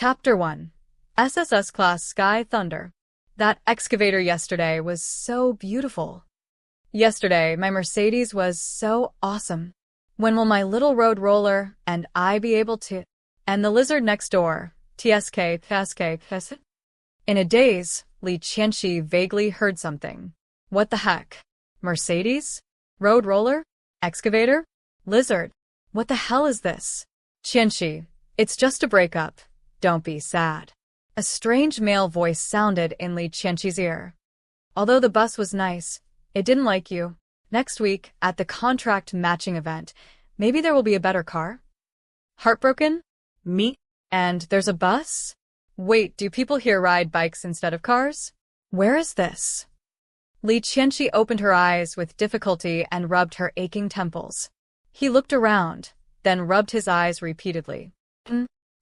Chapter 1. SSS Class Sky Thunder. That excavator yesterday was so beautiful. Yesterday, my Mercedes was so awesome. When will my little road roller and I be able to? And the lizard next door, TSK. In a daze, Li Qianxi vaguely heard something. What the heck? Mercedes? Road roller? Excavator? Lizard? What the hell is this? Qianxi, it's just a breakup. Don't be sad. A strange male voice sounded in Li Qianxi's ear. Although the bus was nice, it didn't like you. Next week, at the contract matching event, maybe there will be a better car? Heartbroken? Me? And there's a bus? Wait, do people here ride bikes instead of cars? Where is this? Li Qianxi opened her eyes with difficulty and rubbed her aching temples. He looked around, then rubbed his eyes repeatedly.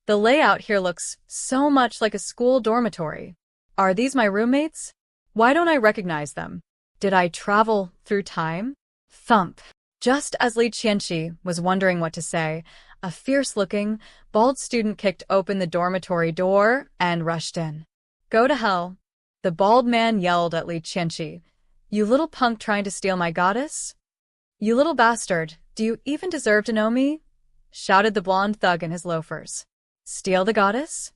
The layout here looks so much like a school dormitory. Are these my roommates? Why don't I recognize them? Did I travel through time? Thump. Just as Li Qianxi was wondering what to say, a fierce-looking, bald student kicked open the dormitory door and rushed in. Go to hell. The bald man yelled at Li Qianxi. You little punk trying to steal my goddess? You little bastard, do you even deserve to know me? Shouted the blonde thug in his loafers. Steal the goddess?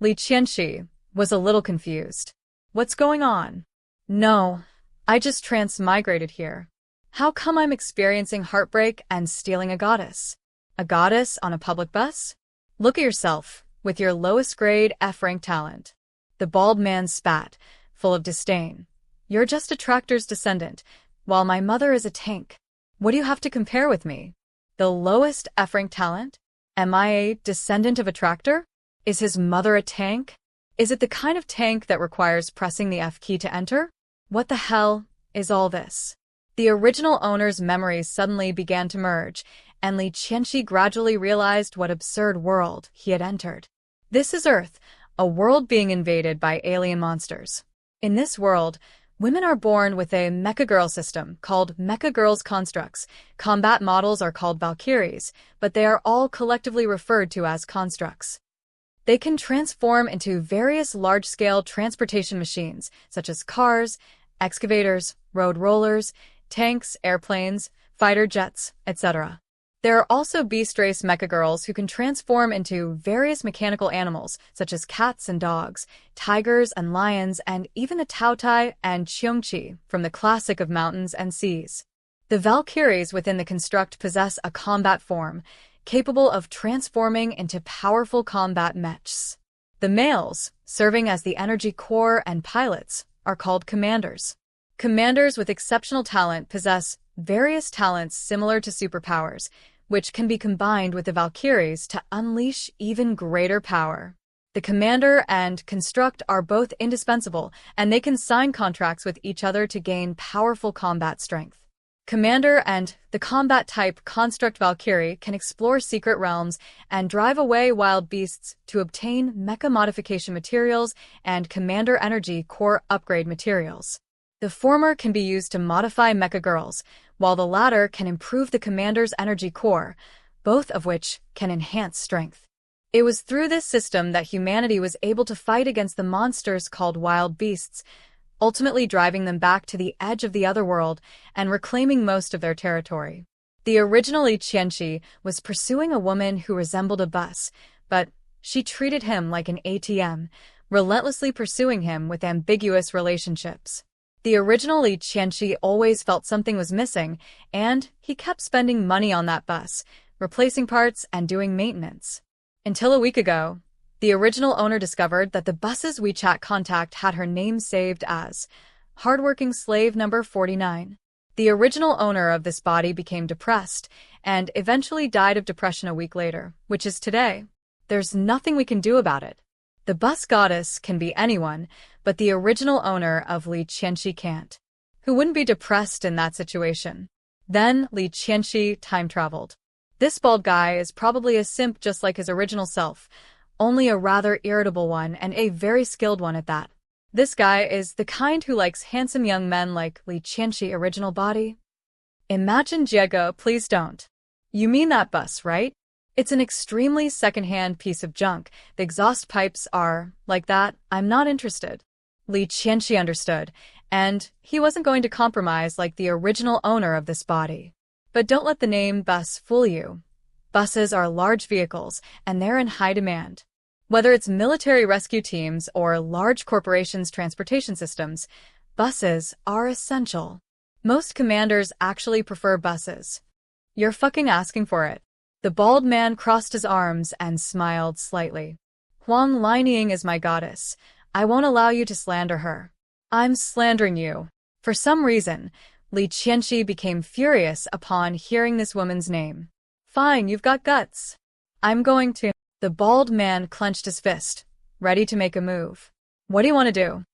Li Qianxi was a little confused. What's going on? No, I just transmigrated here. How come I'm experiencing heartbreak and stealing a goddess? A goddess on a public bus? Look at yourself, with your lowest grade F-rank talent. The bald man spat, full of disdain. You're just a tractor's descendant, while my mother is a tank. What do you have to compare with me? The lowest F-rank talent? Am I a descendant of a tractor? Is his mother a tank? Is it the kind of tank that requires pressing the F key to enter? What the hell is all this? The original owner's memories suddenly began to merge, and Li Qianxi gradually realized what absurd world he had entered. This is Earth, a world being invaded by alien monsters. In this world, women are born with a Mecha Girl system called Mecha Girls constructs. Combat models are called Valkyries, but they are all collectively referred to as constructs. They can transform into various large-scale transportation machines, such as cars, excavators, road rollers, tanks, airplanes, fighter jets, etc. There are also beast race mecha girls who can transform into various mechanical animals, such as cats and dogs, tigers and lions, and even the Taotai and Qiongqi from the classic of mountains and seas. The Valkyries within the construct possess a combat form, capable of transforming into powerful combat mechs. The males, serving as the energy core and pilots, are called commanders. Commanders with exceptional talent possess various talents similar to superpowers, which can be combined with the Valkyries to unleash even greater power. The commander and construct are both indispensable, and they can sign contracts with each other to gain powerful combat strength. Commander and the combat-type construct Valkyrie can explore secret realms and drive away wild beasts to obtain mecha modification materials and commander energy core upgrade materials. The former can be used to modify mecha girls, while the latter can improve the commander's energy core, both of which can enhance strength. It was through this system that humanity was able to fight against the monsters called wild beasts, ultimately driving them back to the edge of the other world and reclaiming most of their territory. The original Li Qianxi was pursuing a woman who resembled a bus, but she treated him like an ATM, relentlessly pursuing him with ambiguous relationships. The original Li Qianxi always felt something was missing, and he kept spending money on that bus, replacing parts and doing maintenance. Until a week ago, the original owner discovered that the bus's WeChat contact had her name saved as hardworking slave number 49. The original owner of this body became depressed and eventually died of depression a week later, which is today. There's nothing we can do about it. The bus goddess can be anyone, but the original owner of Li Qianxi can't. Who wouldn't be depressed in that situation? Then Li Qianxi time-traveled. This bald guy is probably a simp just like his original self, only a rather irritable one and a very skilled one at that. This guy is the kind who likes handsome young men like Li Qianxi original body. Imagine Diego, please don't. You mean that bus, right? It's an extremely second-hand piece of junk. The exhaust pipes are like that. I'm not interested. Li Qianxi understood, and he wasn't going to compromise like the original owner of this body. But don't let the name bus fool you. Buses are large vehicles, and they're in high demand. Whether it's military rescue teams or large corporations' transportation systems, buses are essential. Most commanders actually prefer buses. You're fucking asking for it. The bald man crossed his arms and smiled slightly. Huang Lining is my goddess. I won't allow you to slander her. I'm slandering you. For some reason, Li Qianxi became furious upon hearing this woman's name. Fine, you've got guts. I'm going to... The bald man clenched his fist, ready to make a move. What do you want to do?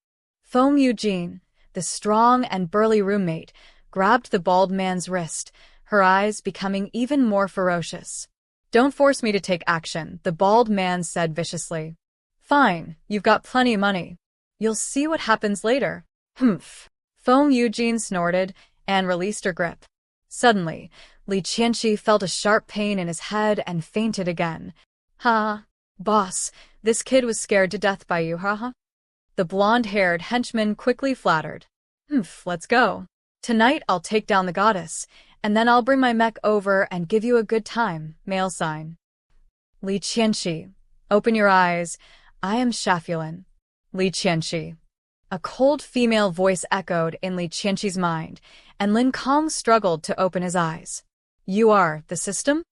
Foam Eugene, the strong and burly roommate, grabbed the bald man's wrist, her eyes becoming even more ferocious. Don't force me to take action, the bald man said viciously. Fine, you've got plenty of money. You'll see what happens later. Humph. Foam Eugene snorted and released her grip. Suddenly, Li Qianxi felt a sharp pain in his head and fainted again. Ha, boss, this kid was scared to death by you, haha. The blonde-haired henchman quickly flattered. Humph, let's go. Tonight I'll take down the goddess, and then I'll bring my mech over and give you a good time, male sign. Li Qianxi, open your eyes. I am Shafulin. Li Qianxi. A cold female voice echoed in Li Qianxi's mind, and Lin Kong struggled to open his eyes. You are the system?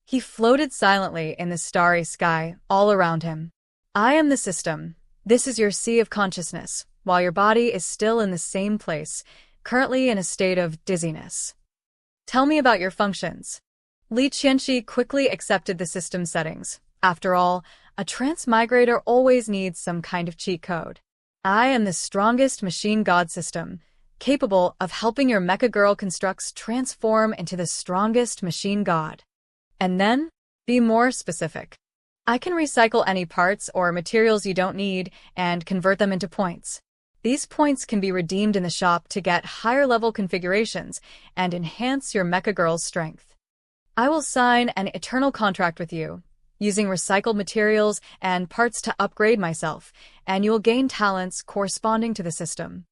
He floated silently in the starry sky all around him. I am the system. This is your sea of consciousness, while your body is still in the same place, currently in a state of dizziness. Tell me about your functions. Li Qianxi quickly accepted the system settings. After all, a transmigrator always needs some kind of cheat code. I am the strongest machine god system, capable of helping your Mecha Girl constructs transform into the strongest machine god. And then, be more specific. I can recycle any parts or materials you don't need and convert them into points. These points can be redeemed in the shop to get higher-level configurations and enhance your Mecha Girl's strength. I will sign an eternal contract with you, using recycled materials and parts to upgrade myself, and you will gain talents corresponding to the system.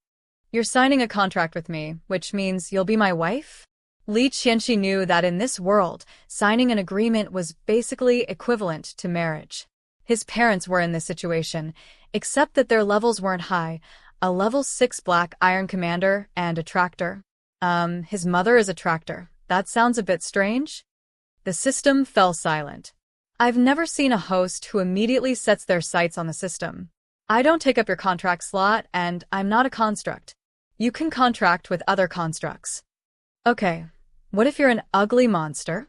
You're signing a contract with me, which means you'll be my wife? Li Qianxi knew that in this world, signing an agreement was basically equivalent to marriage. His parents were in this situation, except that their levels weren't high, a level 6 black iron commander and a tractor. His mother is a tractor. That sounds a bit strange? The system fell silent. I've never seen a host who immediately sets their sights on the system. I don't take up your contract slot, and I'm not a construct. You can contract with other constructs. Okay. What if you're an ugly monster?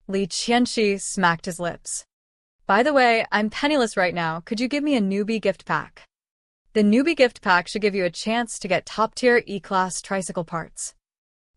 Li Qianxi smacked his lips. By the way, I'm penniless right now. Could you give me a newbie gift pack? The newbie gift pack should give you a chance to get top-tier E-class tricycle parts.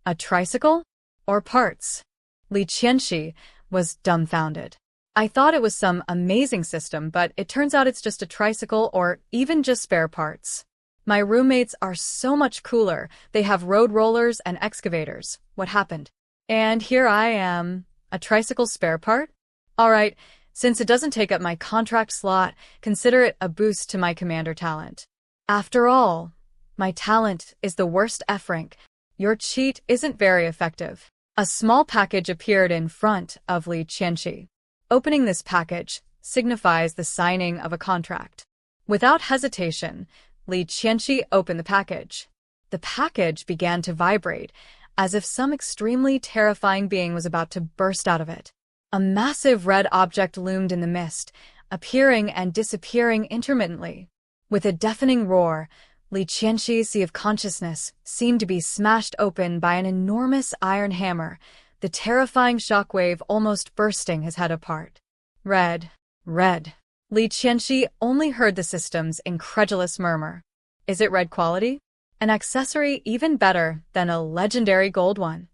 A tricycle? Or parts? Li Qianxi was dumbfounded. I thought it was some amazing system, but it turns out it's just a tricycle or even just spare parts. My roommates are so much cooler. They have road rollers and excavators. What happened? And here I am, a tricycle spare part? Alright, since it doesn't take up my contract slot, consider it a boost to my commander talent. After all, my talent is the worst F rank. Your cheat isn't very effective. A small package appeared in front of Li Qianxi. Opening this package signifies the signing of a contract. Without hesitation, Li Qianxi opened the package. The package began to vibrate, as if some extremely terrifying being was about to burst out of it. A massive red object loomed in the mist, appearing and disappearing intermittently. With a deafening roar, Li Qianxi's sea of consciousness seemed to be smashed open by an enormous iron hammer, the terrifying shockwave almost bursting his head apart. Red. Red. Li Qianxi only heard the system's incredulous murmur. Is it red quality? An accessory even better than a legendary gold one.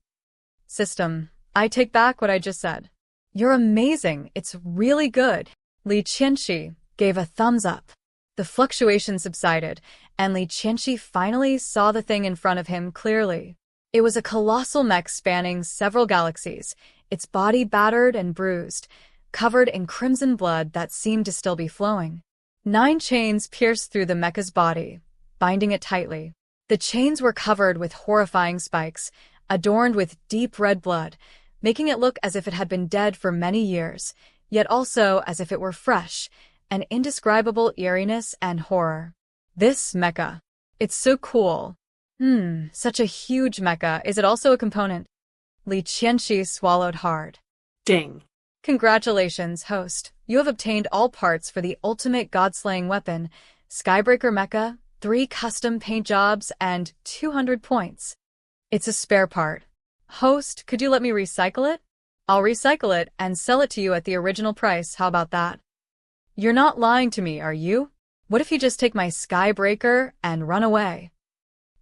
System, I take back what I just said. You're amazing, it's really good. Li Qianxi gave a thumbs up. The fluctuation subsided, and Li Qianxi finally saw the thing in front of him clearly. It was a colossal mech spanning several galaxies, its body battered and bruised, covered in crimson blood that seemed to still be flowing. 9 chains pierced through the mecha's body, binding it tightly. The chains were covered with horrifying spikes, adorned with deep red blood, making it look as if it had been dead for many years, yet also as if it were fresh, an indescribable eeriness and horror. This mecha. It's so cool. Such a huge mecha. Is it also a component? Li Qianxi swallowed hard. Ding. Congratulations, host. You have obtained all parts for the ultimate god-slaying weapon, Skybreaker Mecha, 3 custom paint jobs, and 200 points. It's a spare part. Host, could you let me recycle it? I'll recycle it and sell it to you at the original price. How about that? You're not lying to me, are you? What if you just take my Skybreaker and run away?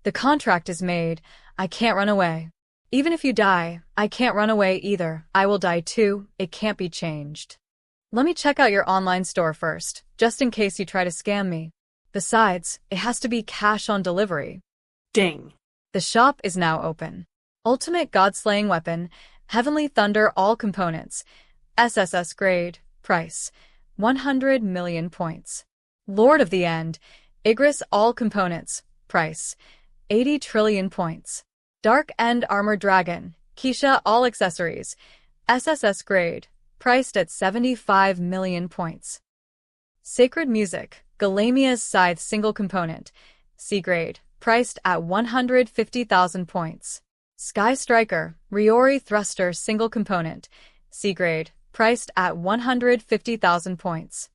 The contract is made. I can't run away. Even if you die, I can't run away either. I will die too. It can't be changed. Let me check out your online store first, just in case you try to scam me. Besides, it has to be cash on delivery. Ding. The shop is now open. Ultimate God-slaying weapon, Heavenly Thunder all components, SSS grade, price, 100 million points. Lord of the End, Igris all components, price, 80 trillion points. Dark End Armor Dragon, Keisha all accessories, SSS grade, priced at 75 million points. Sacred Music, Galamia's Scythe single component, C grade, priced at 150,000 points. Sky Striker, Riori Thruster single component, C grade, priced at 150,000 points.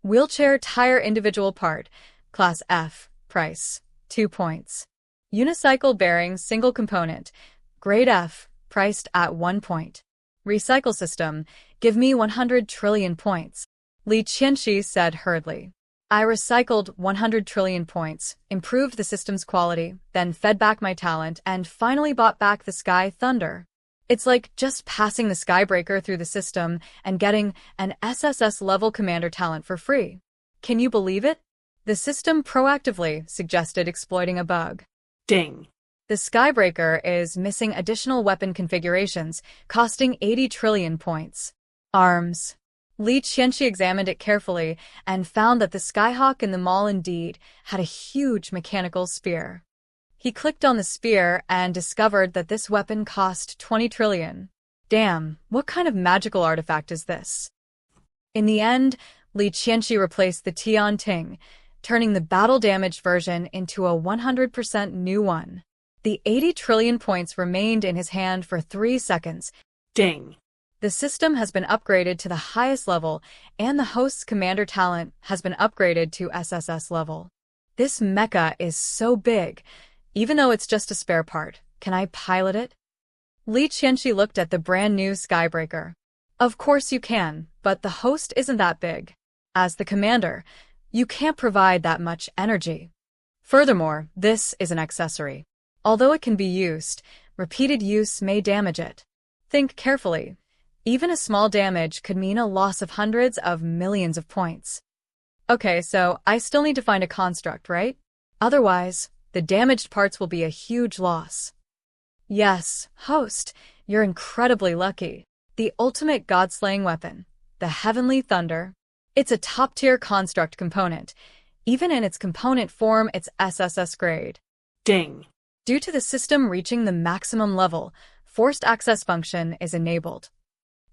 Wheelchair Tire individual part, class F, price, 2 points. Unicycle Bearing single component, grade F, priced at 1 point. Recycle system, give me 100 trillion points. Li Qianxi said hurriedly. I recycled 100 trillion points, improved the system's quality, then fed back my talent, and finally bought back the Sky Thunder. It's like just passing the Skybreaker through the system and getting an SSS level commander talent for free. Can you believe it? The system proactively suggested exploiting a bug. Ding. The Skybreaker is missing additional weapon configurations, costing 80 trillion points. Arms. Li Qianxi examined it carefully and found that the Skyhawk in the mall indeed had a huge mechanical spear. He clicked on the spear and discovered that this weapon cost 20 trillion. Damn, what kind of magical artifact is this? In the end, Li Qianxi replaced the Tian Ting, turning the battle-damaged version into a 100% new one. The 80 trillion points remained in his hand for 3 seconds. Ding. The system has been upgraded to the highest level, and the host's commander talent has been upgraded to SSS level. This mecha is so big. Even though it's just a spare part, can I pilot it? Li Qianxi looked at the brand new Skybreaker. Of course you can, but the host isn't that big. As the commander, you can't provide that much energy. Furthermore, this is an accessory. Although it can be used, repeated use may damage it. Think carefully. Even a small damage could mean a loss of hundreds of millions of points. Okay, so I still need to find a construct, right? Otherwise, the damaged parts will be a huge loss. Yes, host, you're incredibly lucky. The ultimate god-slaying weapon, the Heavenly Thunder. It's a top-tier construct component. Even in its component form, it's SSS grade. Ding. Due to the system reaching the maximum level, forced access function is enabled.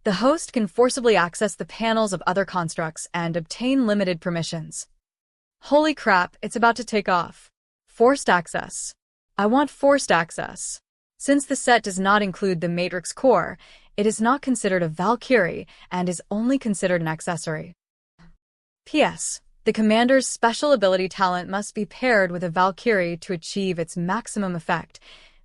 The host can forcibly access the panels of other constructs and obtain limited permissions. Holy crap, it's about to take off. Forced access. I want forced access. Since the set does not include the Matrix core, it is not considered a Valkyrie and is only considered an accessory. P.S. The commander's special ability talent must be paired with a Valkyrie to achieve its maximum effect.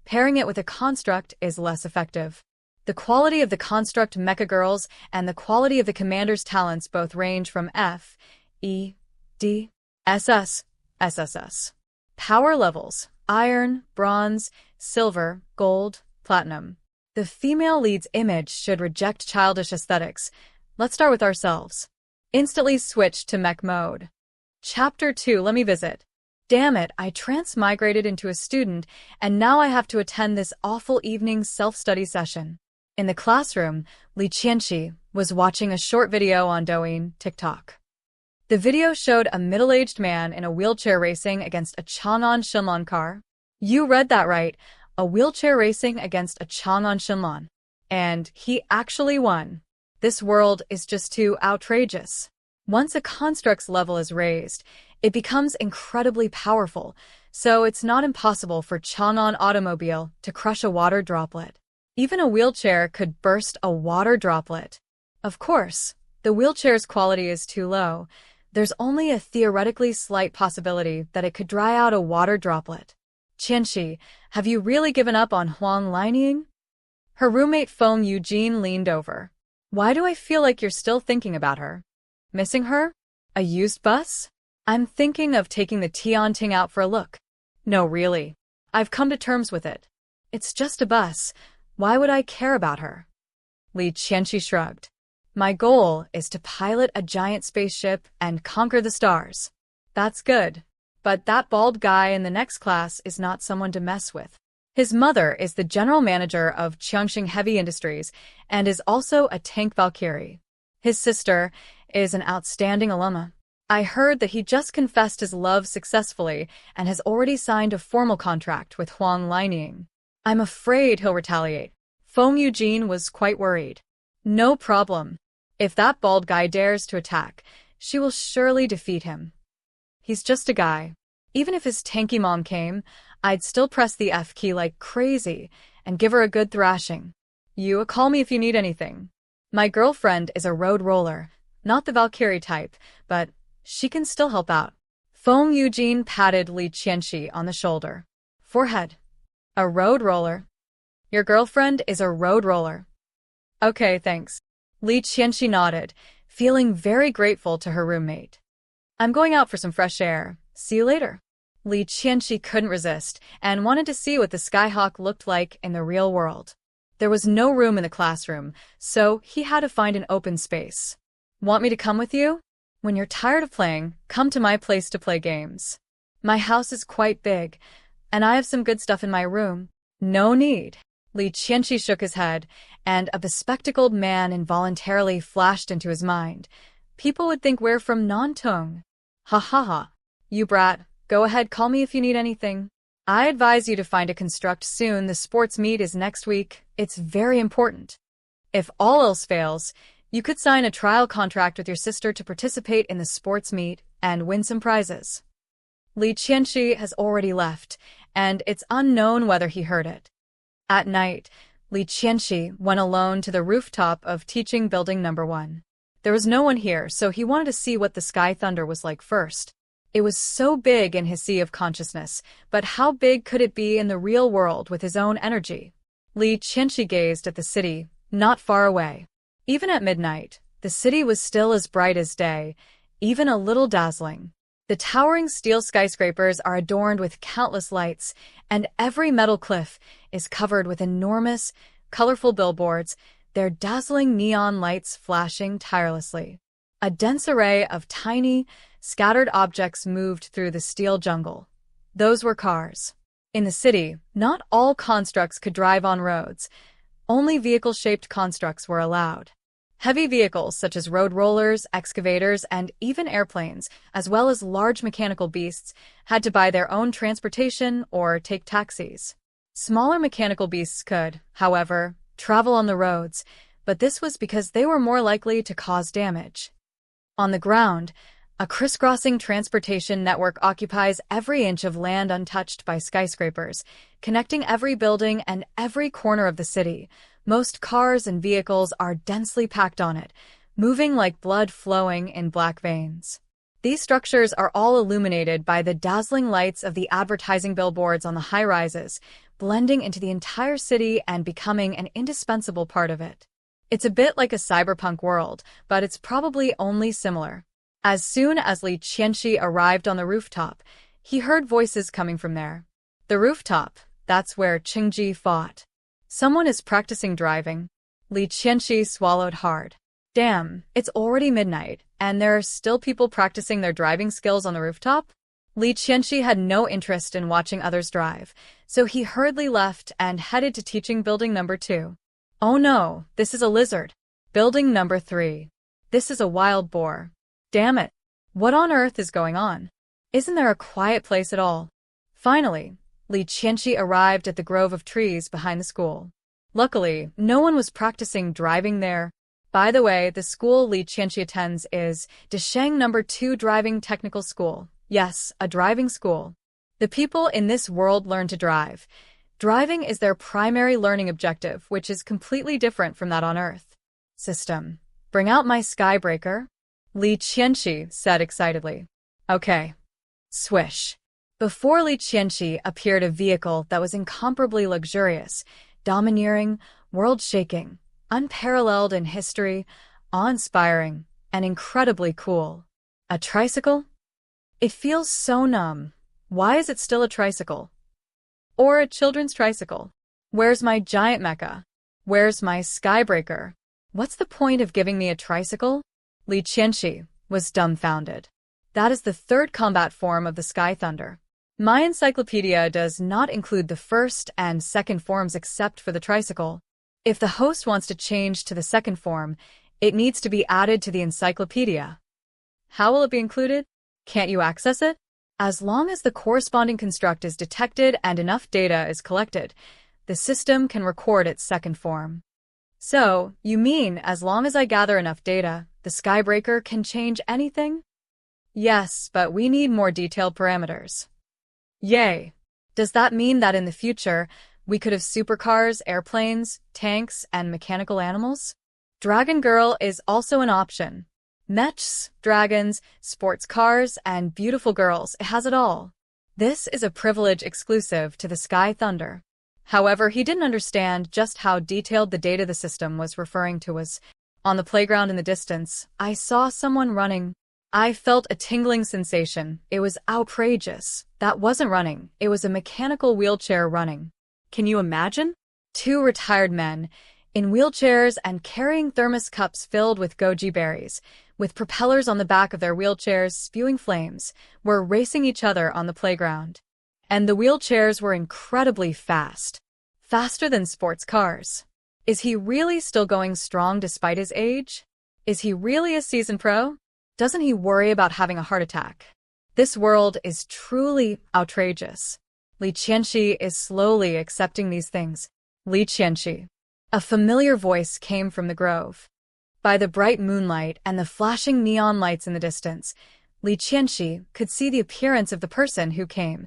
Pairing it with a construct is less effective. The quality of the construct Mecha Girls and the quality of the commander's talents both range from F, E, D, SS, SSS. Power levels: Iron, Bronze, Silver, Gold, Platinum. The female lead's image should reject childish aesthetics. Let's start with ourselves. Instantly switch to mech mode. Chapter 2, let me visit. Damn it, I transmigrated into a student, and now I have to attend this awful evening self-study session. In the classroom, Li Qianxi was watching a short video on Douyin, TikTok. The video showed a middle-aged man in a wheelchair racing against a Chang'an Shenlan car. You read that right, a wheelchair racing against a Chang'an Shenlan. And he actually won. This world is just too outrageous. Once a construct's level is raised, it becomes incredibly powerful, so it's not impossible for Chang'an Automobile to crush a water droplet. Even a wheelchair could burst a water droplet. Of course, the wheelchair's quality is too low. There's only a theoretically slight possibility that it could dry out a water droplet. Qianxi, have you really given up on Huang Lining? Her roommate Feng Eugene leaned over. Why do I feel like you're still thinking about her? Missing her? A used bus? I'm thinking of taking the Tianting out for a look. No, really. I've come to terms with it. It's just a bus. Why would I care about her? Li Qianxi shrugged. My goal is to pilot a giant spaceship and conquer the stars. That's good. But that bald guy in the next class is not someone to mess with. His mother is the general manager of Qiangxing Heavy Industries and is also a tank Valkyrie. His sister is an outstanding alumna. I heard that he just confessed his love successfully and has already signed a formal contract with Huang Lining. I'm afraid he'll retaliate. Feng Eugene was quite worried. No problem. If that bald guy dares to attack, she will surely defeat him. He's just a guy. Even if his tanky mom came, I'd still press the F key like crazy and give her a good thrashing. You call me if you need anything. My girlfriend is a road roller, not the Valkyrie type, but she can still help out. Feng Eugene patted Li Qianxi on the shoulder. Forehead. A road roller? Your girlfriend is a road roller. Okay, thanks. Li Qianxi nodded, feeling very grateful to her roommate. I'm going out for some fresh air. See you later. Li Qianxi couldn't resist and wanted to see what the Skyhawk looked like in the real world. There was no room in the classroom, so he had to find an open space. Want me to come with you? When you're tired of playing, come to my place to play games. My house is quite big, and I have some good stuff in my room. No need. Li Qianxi shook his head, and a bespectacled man involuntarily flashed into his mind. People would think we're from Nantong. Ha ha ha. You brat, go ahead, call me if you need anything. I advise you to find a construct soon. The sports meet is next week. It's very important. If all else fails, you could sign a trial contract with your sister to participate in the sports meet and win some prizes. Li Qianxi has already left, and it's unknown whether he heard it. At night, Li Qianxi went alone to the rooftop of teaching building number 1. There was no one here, so he wanted to see what the sky thunder was like first. It was so big in his sea of consciousness, but how big could it be in the real world with his own energy? Li Qianxi gazed at the city, not far away. Even at midnight, the city was still as bright as day, even a little dazzling. The towering steel skyscrapers are adorned with countless lights, and every metal cliff is covered with enormous, colorful billboards, their dazzling neon lights flashing tirelessly. A dense array of tiny, scattered objects moved through the steel jungle. Those were cars. In the city, not all constructs could drive on roads. Only vehicle-shaped constructs were allowed. Heavy vehicles such as road rollers, excavators, and even airplanes, as well as large mechanical beasts, had to buy their own transportation or take taxis. Smaller mechanical beasts could, however, travel on the roads, but this was because they were more likely to cause damage. On the ground, a crisscrossing transportation network occupies every inch of land untouched by skyscrapers, connecting every building and every corner of the city. Most cars and vehicles are densely packed on it, moving like blood flowing in black veins. These structures are all illuminated by the dazzling lights of the advertising billboards on the high-rises, blending into the entire city and becoming an indispensable part of it. It's a bit like a cyberpunk world, but it's probably only similar. As soon as Li Qianxi arrived on the rooftop, he heard voices coming from there. The rooftop, that's where Qingji fought. Someone is practicing driving. Li Qianxi swallowed hard. Damn, it's already midnight, and there are still people practicing their driving skills on the rooftop? Li Qianxi had no interest in watching others drive, so he hurriedly left and headed to teaching building number 2. Oh no, this is a lizard. Building number 3. This is a wild boar. Damn it. What on earth is going on? Isn't there a quiet place at all? Finally, Li Qianqi arrived at the grove of trees behind the school. Luckily, no one was practicing driving there. By the way, the school Li Qianqi attends is Desheng number 2 Driving Technical School. Yes, a driving school. The people in this world learn to drive. Driving is their primary learning objective, which is completely different from that on Earth. System. Bring out my skybreaker. Li Qianqi said excitedly. Okay. Swish. Before Li Qianqi appeared a vehicle that was incomparably luxurious, domineering, world-shaking, unparalleled in history, awe-inspiring, and incredibly cool. A tricycle? It feels so numb. Why is it still a tricycle? Or a children's tricycle? Where's my giant mecha? Where's my skybreaker? What's the point of giving me a tricycle? Li Qianqi was dumbfounded. That is the third combat form of the Sky Thunder. My encyclopedia does not include the first and second forms except for the tricycle. If the host wants to change to the second form, it needs to be added to the encyclopedia. How will it be included? Can't you access it? As long as the corresponding construct is detected and enough data is collected, the system can record its second form. So, you mean as long as I gather enough data, the skybreaker can change anything? Yes, but we need more detailed parameters. Yay! Does that mean that in the future, we could have supercars, airplanes, tanks, and mechanical animals? Dragon Girl is also an option. Mechs, dragons, sports cars, and beautiful girls, it has it all. This is a privilege exclusive to the Sky Thunder. However, he didn't understand just how detailed the data the system was referring to was. On the playground in the distance, I saw someone running. I felt a tingling sensation. It was outrageous. That wasn't running. It was a mechanical wheelchair running. Can you imagine? 2 retired men, in wheelchairs and carrying thermos cups filled with goji berries, with propellers on the back of their wheelchairs spewing flames, were racing each other on the playground. And the wheelchairs were incredibly fast. Faster than sports cars. Is he really still going strong despite his age? Is he really a seasoned pro? Doesn't he worry about having a heart attack? This world is truly outrageous. Li Qianqi is slowly accepting these things. Li Qianqi. A familiar voice came from the grove. By the bright moonlight and the flashing neon lights in the distance, Li Qianqi could see the appearance of the person who came.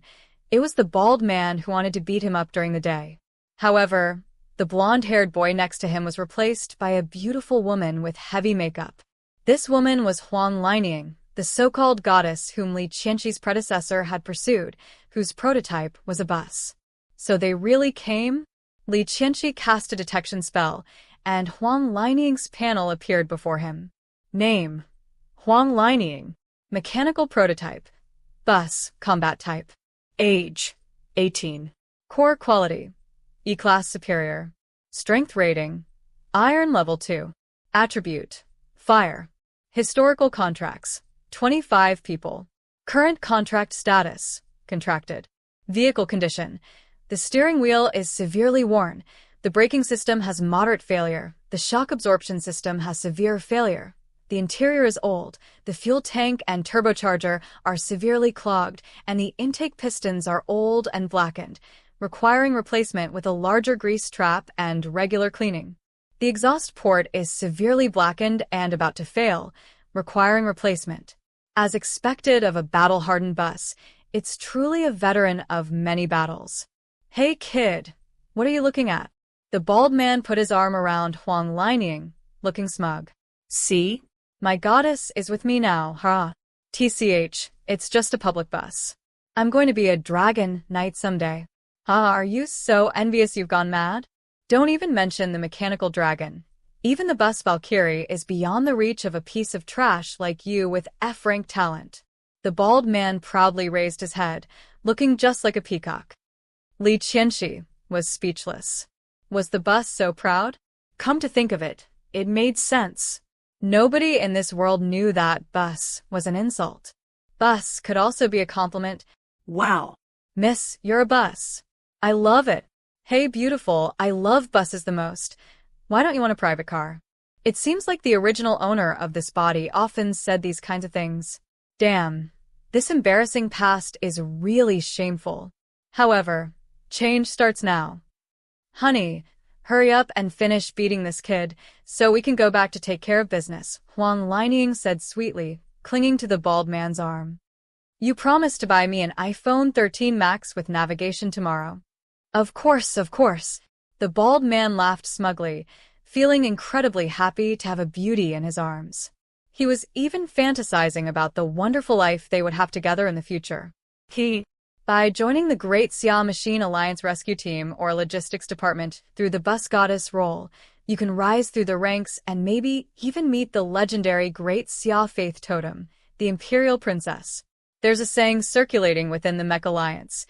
It was the bald man who wanted to beat him up during the day. However, the blonde-haired boy next to him was replaced by a beautiful woman with heavy makeup. This woman was Huang Lining, the so-called goddess whom Li Qianqi's predecessor had pursued, whose prototype was a bus. So they really came? Li Qianqi cast a detection spell, and Huang Lining's panel appeared before him. Name: Huang Lining. Mechanical prototype. Bus, combat type. Age: 18. Core quality: E-class superior. Strength rating: Iron level 2. Attribute: Fire. Historical contracts: 25 people. Current contract status: Contracted. Vehicle condition: The steering wheel is severely worn. The braking system has moderate failure. The shock absorption system has severe failure. The interior is old. The fuel tank and turbocharger are severely clogged, and the intake pistons are old and blackened, requiring replacement with a larger grease trap and regular cleaning. The exhaust port is severely blackened and about to fail, requiring replacement. As expected of a battle-hardened bus, it's truly a veteran of many battles. Hey kid, what are you looking at? The bald man put his arm around Huang Lining, looking smug. See? My goddess is with me now, huh? TCH, it's just a public bus. I'm going to be a dragon knight someday. Are you so envious you've gone mad? Don't even mention the mechanical dragon. Even the bus Valkyrie is beyond the reach of a piece of trash like you with F-rank talent. The bald man proudly raised his head, looking just like a peacock. Li Qianqi was speechless. Was the bus so proud? Come to think of it, it made sense. Nobody in this world knew that bus was an insult. Bus could also be a compliment. Wow. Miss, you're a bus. I love it. Hey beautiful, I love buses the most. Why don't you want a private car? It seems like the original owner of this body often said these kinds of things. Damn, this embarrassing past is really shameful. However, change starts now. Honey, hurry up and finish beating this kid, so we can go back to take care of business, Huang Lining said sweetly, clinging to the bald man's arm. You promised to buy me an iPhone 13 Max with navigation tomorrow. Of course, of course. The bald man laughed smugly, feeling incredibly happy to have a beauty in his arms. He was even fantasizing about the wonderful life they would have together in the future. By joining the Great Xia Machine Alliance Rescue Team or Logistics Department through the Bus Goddess role, you can rise through the ranks and maybe even meet the legendary Great Xia Faith Totem, the Imperial Princess. There's a saying circulating within the Mech Alliance.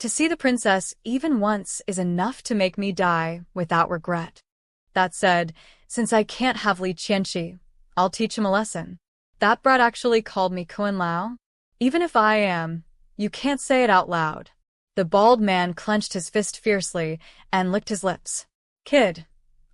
To see the princess even once is enough to make me die without regret. That said, since I can't have Li Qianxi, I'll teach him a lesson. That brat actually called me Kuan Lao? Even if I am, you can't say it out loud. The bald man clenched his fist fiercely and licked his lips. Kid,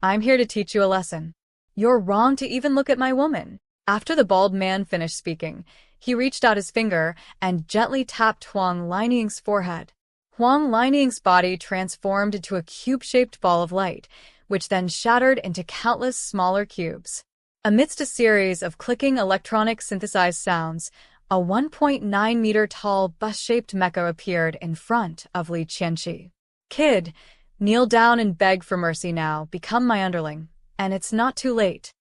I'm here to teach you a lesson. You're wrong to even look at my woman. After the bald man finished speaking, he reached out his finger and gently tapped Huang Lining's forehead. Huang Lining's body transformed into a cube-shaped ball of light, which then shattered into countless smaller cubes. Amidst a series of clicking electronic synthesized sounds, a 1.9-meter-tall bus-shaped mecha appeared in front of Li Qianxi. Kid, kneel down and beg for mercy now, become my underling, and it's not too late.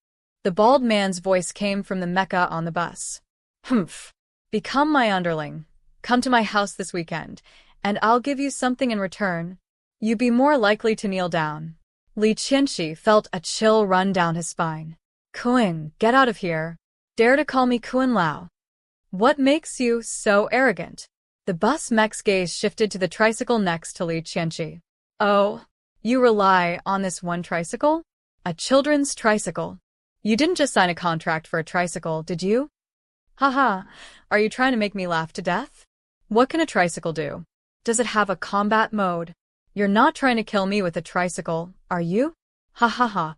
The bald man's voice came from the mecha on the bus. Humph. Become my underling. Come to my house this weekend, and I'll give you something in return. You'd be more likely to kneel down. Li Qianxi felt a chill run down his spine. Kuan, get out of here. Dare to call me Kuan Lao. What makes you so arrogant? The bus mech's gaze shifted to the tricycle next to Li Qianxi. Oh, you rely on this one tricycle? A children's tricycle. You didn't just sign a contract for a tricycle, did you? Haha, are you trying to make me laugh to death? What can a tricycle do? Does it have a combat mode? You're not trying to kill me with a tricycle, are you? Ha ha ha.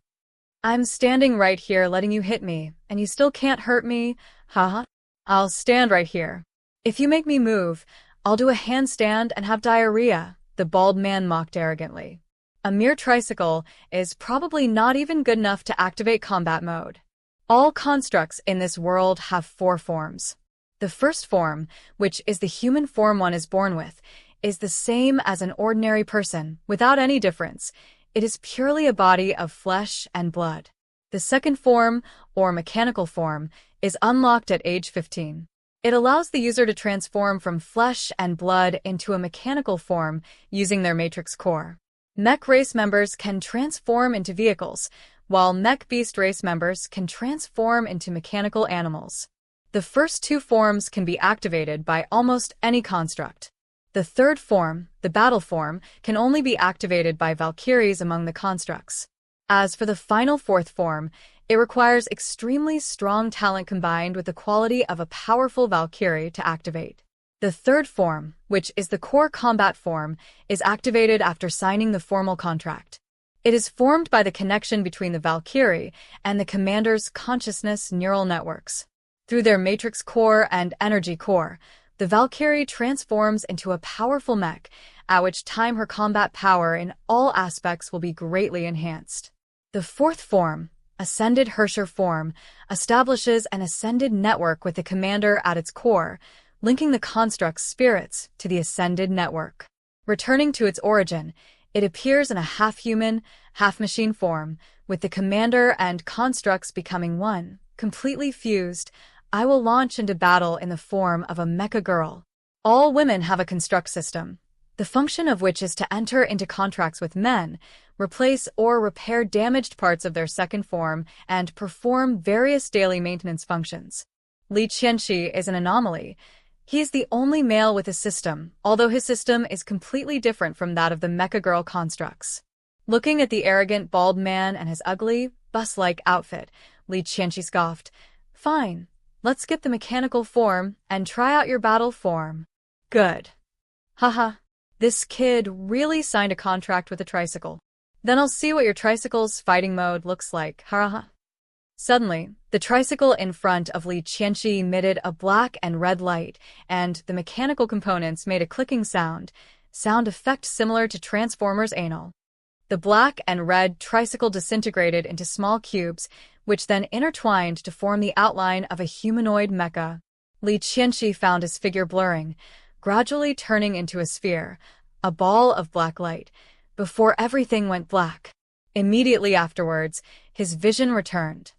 I'm standing right here letting you hit me, and you still can't hurt me, haha. I'll stand right here. If you make me move, I'll do a handstand and have diarrhea, the bald man mocked arrogantly. A mere tricycle is probably not even good enough to activate combat mode. All constructs in this world have 4 forms. The first form, which is the human form one is born with, is the same as an ordinary person, without any difference. It is purely a body of flesh and blood. The second form, or mechanical form, is unlocked at age 15. It allows the user to transform from flesh and blood into a mechanical form using their matrix core. Mech race members can transform into vehicles, while mech beast race members can transform into mechanical animals. The first 2 forms can be activated by almost any construct. The third form, the battle form, can only be activated by Valkyries among the constructs. As for the final 4th form, it requires extremely strong talent combined with the quality of a powerful Valkyrie to activate. The third form, which is the core combat form, is activated after signing the formal contract. It is formed by the connection between the Valkyrie and the commander's consciousness neural networks. Through their matrix core and energy core, the Valkyrie transforms into a powerful mech, at which time her combat power in all aspects will be greatly enhanced. The 4th form, Ascended Herrscher form, establishes an ascended network with the commander at its core, linking the construct's spirits to the ascended network. Returning to its origin, it appears in a half-human, half-machine form, with the commander and constructs becoming one, completely fused. I will launch into battle in the form of a Mecha Girl. All women have a construct system, the function of which is to enter into contracts with men, replace or repair damaged parts of their second form, and perform various daily maintenance functions. Li Qianxi is an anomaly. He is the only male with a system, although his system is completely different from that of the Mecha Girl constructs. Looking at the arrogant bald man and his ugly, bus-like outfit, Li Qianxi scoffed. Fine, let's get the mechanical form and try out your battle form. Good. Haha, this kid really signed a contract with a tricycle. Then I'll see what your tricycle's fighting mode looks like, haha. Suddenly, the tricycle in front of Li Qianxi emitted a black and red light, and the mechanical components made a clicking sound effect similar to Transformers' anal. The black and red tricycle disintegrated into small cubes, which then intertwined to form the outline of a humanoid mecha. Li Qianxi found his figure blurring, gradually turning into a sphere, a ball of black light, before everything went black. Immediately afterwards, his vision returned.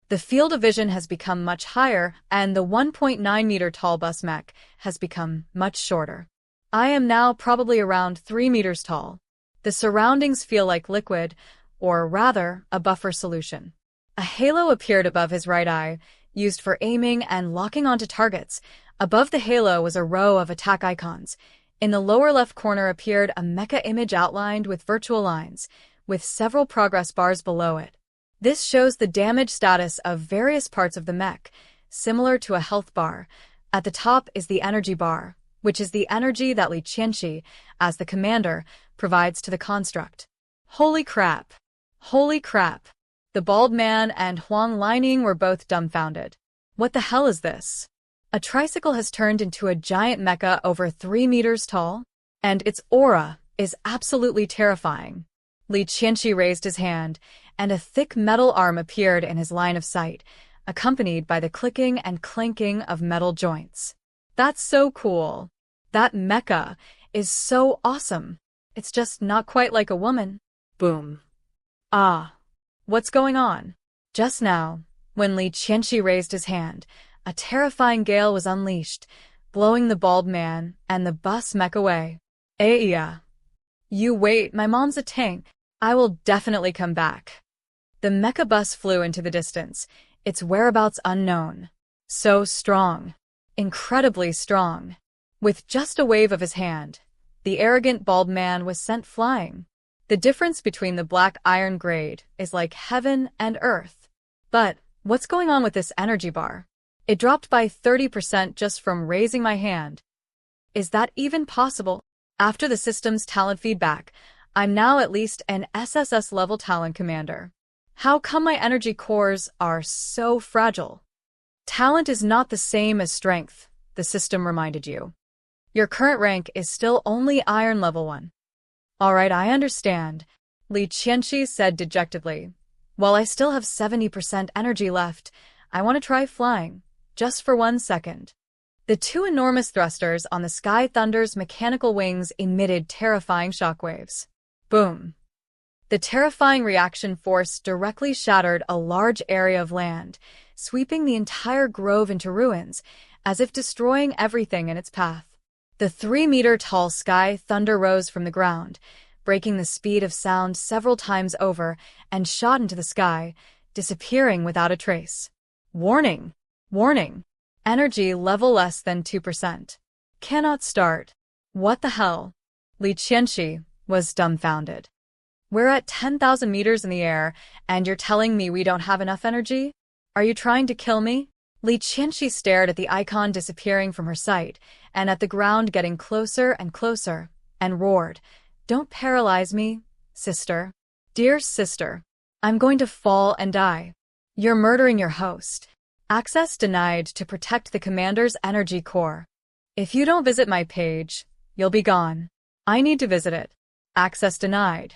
The field of vision has become much higher, and the 1.9-meter tall bus mech has become much shorter. I am now probably around 3 meters tall. The surroundings feel like liquid, or rather, a buffer solution. A halo appeared above his right eye, used for aiming and locking onto targets. Above the halo was a row of attack icons. In the lower left corner appeared a mecha image outlined with virtual lines, with several progress bars below it. This shows the damage status of various parts of the mech, similar to a health bar. At the top is the energy bar, which is the energy that Li Qianxi, as the commander, provides to the construct. Holy crap! Holy crap! The bald man and Huang Lining were both dumbfounded. What the hell is this? A tricycle has turned into a giant mecha over 3 meters tall? And its aura is absolutely terrifying. Li Qianxi raised his hand, and a thick metal arm appeared in his line of sight, accompanied by the clicking and clanking of metal joints. That's so cool. That mecha is so awesome. It's just not quite like a woman. Boom. Ah. What's going on? Just now, when Li Qianxi raised his hand, a terrifying gale was unleashed, blowing the bald man and the bus mech away. Yeah. You wait, my mom's a tank. I will definitely come back. The mecha bus flew into the distance, its whereabouts unknown. So strong. Incredibly strong. With just a wave of his hand, the arrogant bald man was sent flying. The difference between the black iron grade is like heaven and earth. But what's going on with this energy bar? It dropped by 30% just from raising my hand. Is that even possible? After the system's talent feedback, I'm now at least an SSS level talent commander. How come my energy cores are so fragile? Talent is not the same as strength, the system reminded you. Your current rank is still only Iron Level 1. Alright, I understand, Li Qianxi said dejectedly. While I still have 70% energy left, I want to try flying, just for 1 second. The two enormous thrusters on the Sky Thunder's mechanical wings emitted terrifying shockwaves. Boom. The terrifying reaction force directly shattered a large area of land, sweeping the entire grove into ruins, as if destroying everything in its path. The 3-meter-tall Sky Thunder rose from the ground, breaking the speed of sound several times over, and shot into the sky, disappearing without a trace. Warning! Warning! Energy level less than 2%. Cannot start. What the hell? Li Qianxi was dumbfounded. We're at 10,000 meters in the air, and you're telling me we don't have enough energy? Are you trying to kill me? Li Qianxi stared at the icon disappearing from her sight, and at the ground getting closer and closer, and roared, "Don't paralyze me, sister. Dear sister, I'm going to fall and die. You're murdering your host. Access denied to protect the commander's energy core. If you don't visit my page, you'll be gone. I need to visit it. Access denied.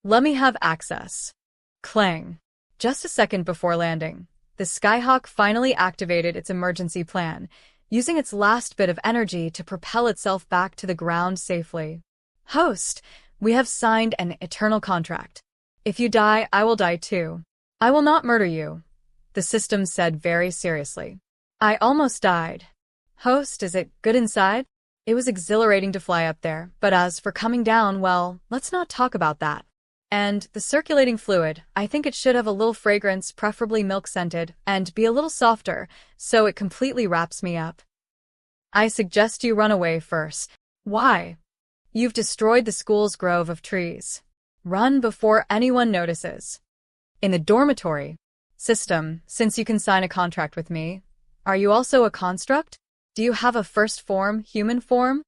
Let me have access." Clang. Just a second before landing, the Skyhawk finally activated its emergency plan, using its last bit of energy to propel itself back to the ground safely. "Host, we have signed an eternal contract. If you die, I will die too. I will not murder you," the system said very seriously. "I almost died. Host, is it good inside?" It was exhilarating to fly up there, but as for coming down, well, let's not talk about that. And the circulating fluid, I think it should have a little fragrance, preferably milk-scented, and be a little softer, so it completely wraps me up. I suggest you run away first. Why? You've destroyed the school's grove of trees. Run before anyone notices. In the dormitory. System, since you can sign a contract with me, are you also a construct? Do you have a first form, human form?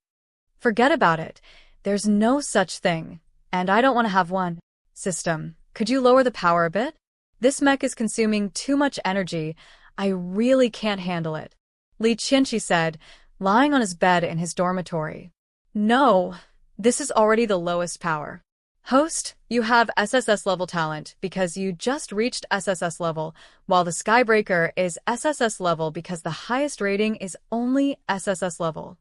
Forget about it. There's no such thing, and I don't want to have one. System, could you lower the power a bit? This mech is consuming too much energy. I really can't handle it. Li Qianqi said, lying on his bed in his dormitory. No, this is already the lowest power. Host, you have SSS level talent because you just reached SSS level, while the Skybreaker is SSS level because the highest rating is only SSS level.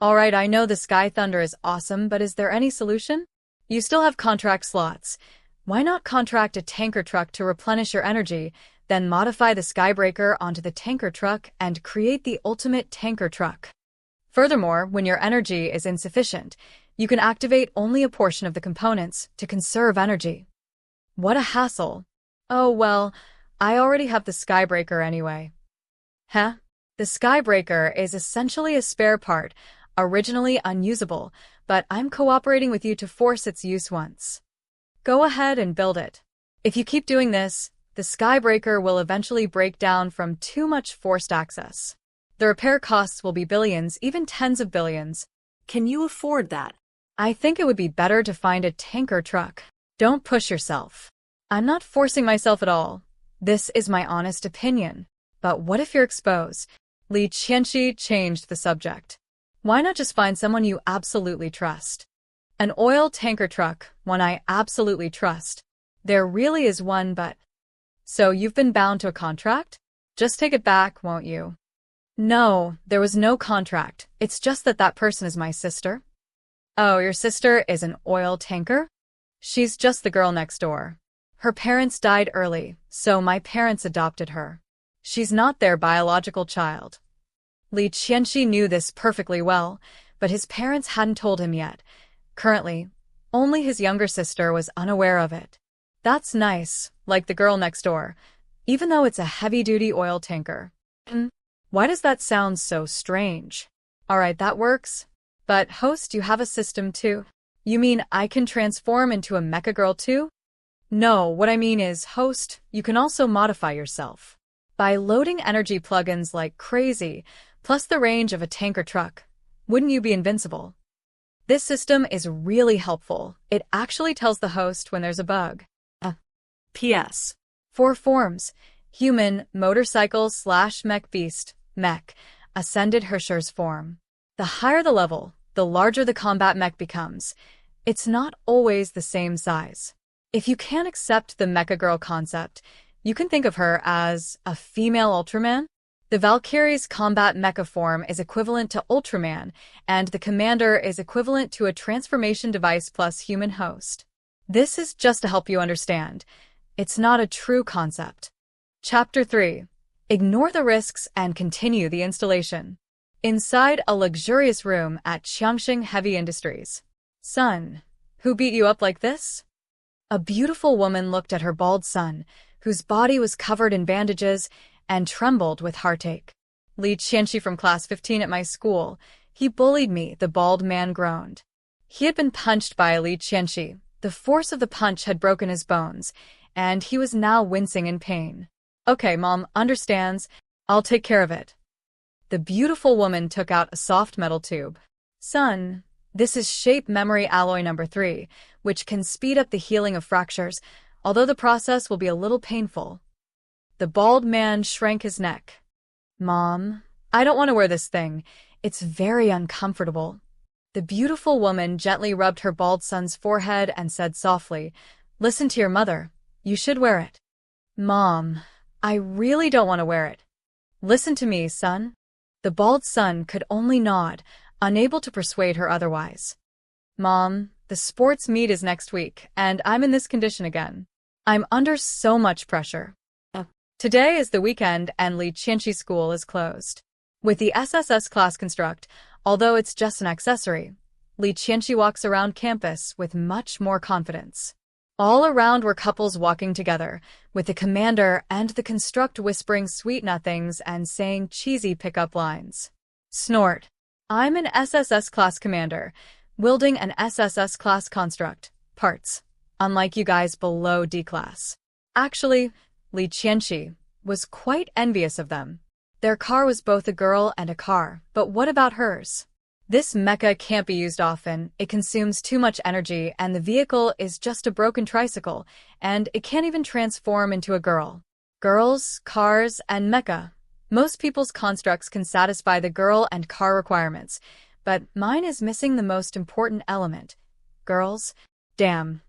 Alright, I know the Sky Thunder is awesome, but is there any solution? You still have contract slots. Why not contract a tanker truck to replenish your energy, then modify the Skybreaker onto the tanker truck and create the ultimate tanker truck? Furthermore, when your energy is insufficient, you can activate only a portion of the components to conserve energy. What a hassle. Oh well, I already have the Skybreaker anyway. Huh? The Skybreaker is essentially a spare part, originally unusable, but I'm cooperating with you to force its use once. Go ahead and build it. If you keep doing this, the Skybreaker will eventually break down from too much forced access. The repair costs will be billions, even tens of billions. Can you afford that? I think it would be better to find a tanker truck. Don't push yourself. I'm not forcing myself at all. This is my honest opinion. But what if you're exposed? Li Qianqi changed the subject. Why not just find someone you absolutely trust? An oil tanker truck, one I absolutely trust. There really is one, but... So you've been bound to a contract? Just take it back, won't you? No, there was no contract. It's just that that person is my sister. Oh, your sister is an oil tanker? She's just the girl next door. Her parents died early, so my parents adopted her. She's not their biological child. Li Qianqi knew this perfectly well, but his parents hadn't told him yet. Currently, only his younger sister was unaware of it. That's nice, like the girl next door, even though it's a heavy-duty oil tanker. Why does that sound so strange? Alright, that works. But, host, you have a system too? You mean I can transform into a Mecha Girl too? No, what I mean is, host, you can also modify yourself. By loading energy plugins like crazy, plus the range of a tanker truck, wouldn't you be invincible? This system is really helpful. It actually tells the host when there's a bug. P.S. 4 forms: human, motorcycle / mech beast, mech, ascended Hersher's form. The higher the level, the larger the combat mech becomes. It's not always the same size. If you can't accept the Mecha Girl concept, you can think of her as a female Ultraman. The Valkyrie's combat mecha form is equivalent to Ultraman, and the commander is equivalent to a transformation device plus human host. This is just to help you understand. It's not a true concept. Chapter 3. Ignore the risks and continue the installation. Inside a luxurious room at Qiangxing Heavy Industries. Son, who beat you up like this? A beautiful woman looked at her bald son, whose body was covered in bandages, and trembled with heartache. Li Qianqi from class 15 at my school. He bullied me, the bald man groaned. He had been punched by Li Qianqi. The force of the punch had broken his bones, and he was now wincing in pain. Okay, Mom understands. I'll take care of it. The beautiful woman took out a soft metal tube. Son, this is shape memory alloy number 3, which can speed up the healing of fractures, although the process will be a little painful. The bald man shrank his neck. Mom, I don't want to wear this thing. It's very uncomfortable. The beautiful woman gently rubbed her bald son's forehead and said softly, Listen to your mother. You should wear it. Mom, I really don't want to wear it. Listen to me, son. The bald son could only nod, unable to persuade her otherwise. Mom, the sports meet is next week, and I'm in this condition again. I'm under so much pressure. Today is the weekend and Li Qianqi school is closed. With the SSS class construct, although it's just an accessory, Li Qianqi walks around campus with much more confidence. All around were couples walking together, with the commander and the construct whispering sweet nothings and saying cheesy pickup lines. Snort. I'm an SSS class commander, wielding an SSS class construct, parts, unlike you guys below D class. Actually, Li Qianqi was quite envious of them. Their car was both a girl and a car, but what about hers? This mecha can't be used often, it consumes too much energy, and the vehicle is just a broken tricycle, and it can't even transform into a girl. Girls, cars, and mecha. Most people's constructs can satisfy the girl and car requirements, but mine is missing the most important element. Girls? Damn.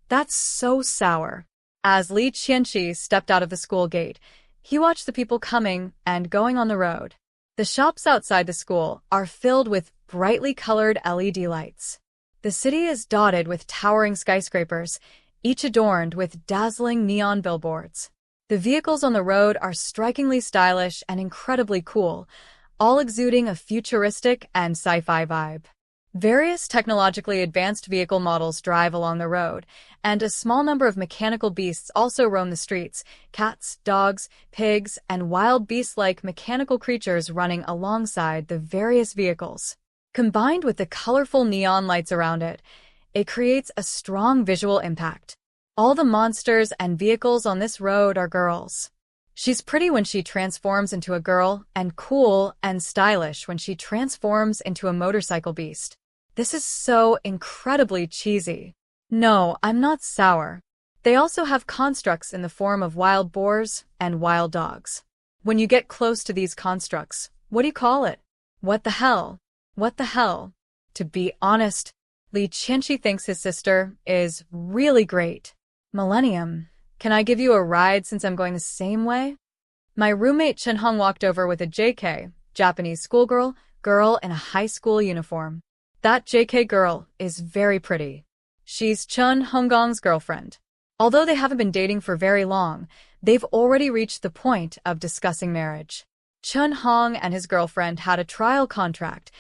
That's so sour. As Li Qianqi stepped out of the school gate, he watched the people coming and going on the road. The shops outside the school are filled with brightly colored LED lights. The city is dotted with towering skyscrapers, each adorned with dazzling neon billboards. The vehicles on the road are strikingly stylish and incredibly cool, all exuding a futuristic and sci-fi vibe. Various technologically advanced vehicle models drive along the road, and a small number of mechanical beasts also roam the streets: cats, dogs, pigs, and wild beast-like mechanical creatures running alongside the various vehicles. Combined with the colorful neon lights around it, it creates a strong visual impact. All the monsters and vehicles on this road are girls. She's pretty when she transforms into a girl, and cool and stylish when she transforms into a motorcycle beast. This is so incredibly cheesy. No, I'm not sour. They also have constructs in the form of wild boars and wild dogs. When you get close to these constructs, what do you call it? What the hell? What the hell? To be honest, Li Qianqi thinks his sister is really great. Millennium, can I give you a ride since I'm going the same way? My roommate Chenhong walked over with a JK, Japanese schoolgirl, girl in a high school uniform. That JK girl is very pretty. She's Chun Honggong's girlfriend. Although they haven't been dating for very long, they've already reached the point of discussing marriage. Chun Hong and his girlfriend had a trial contract,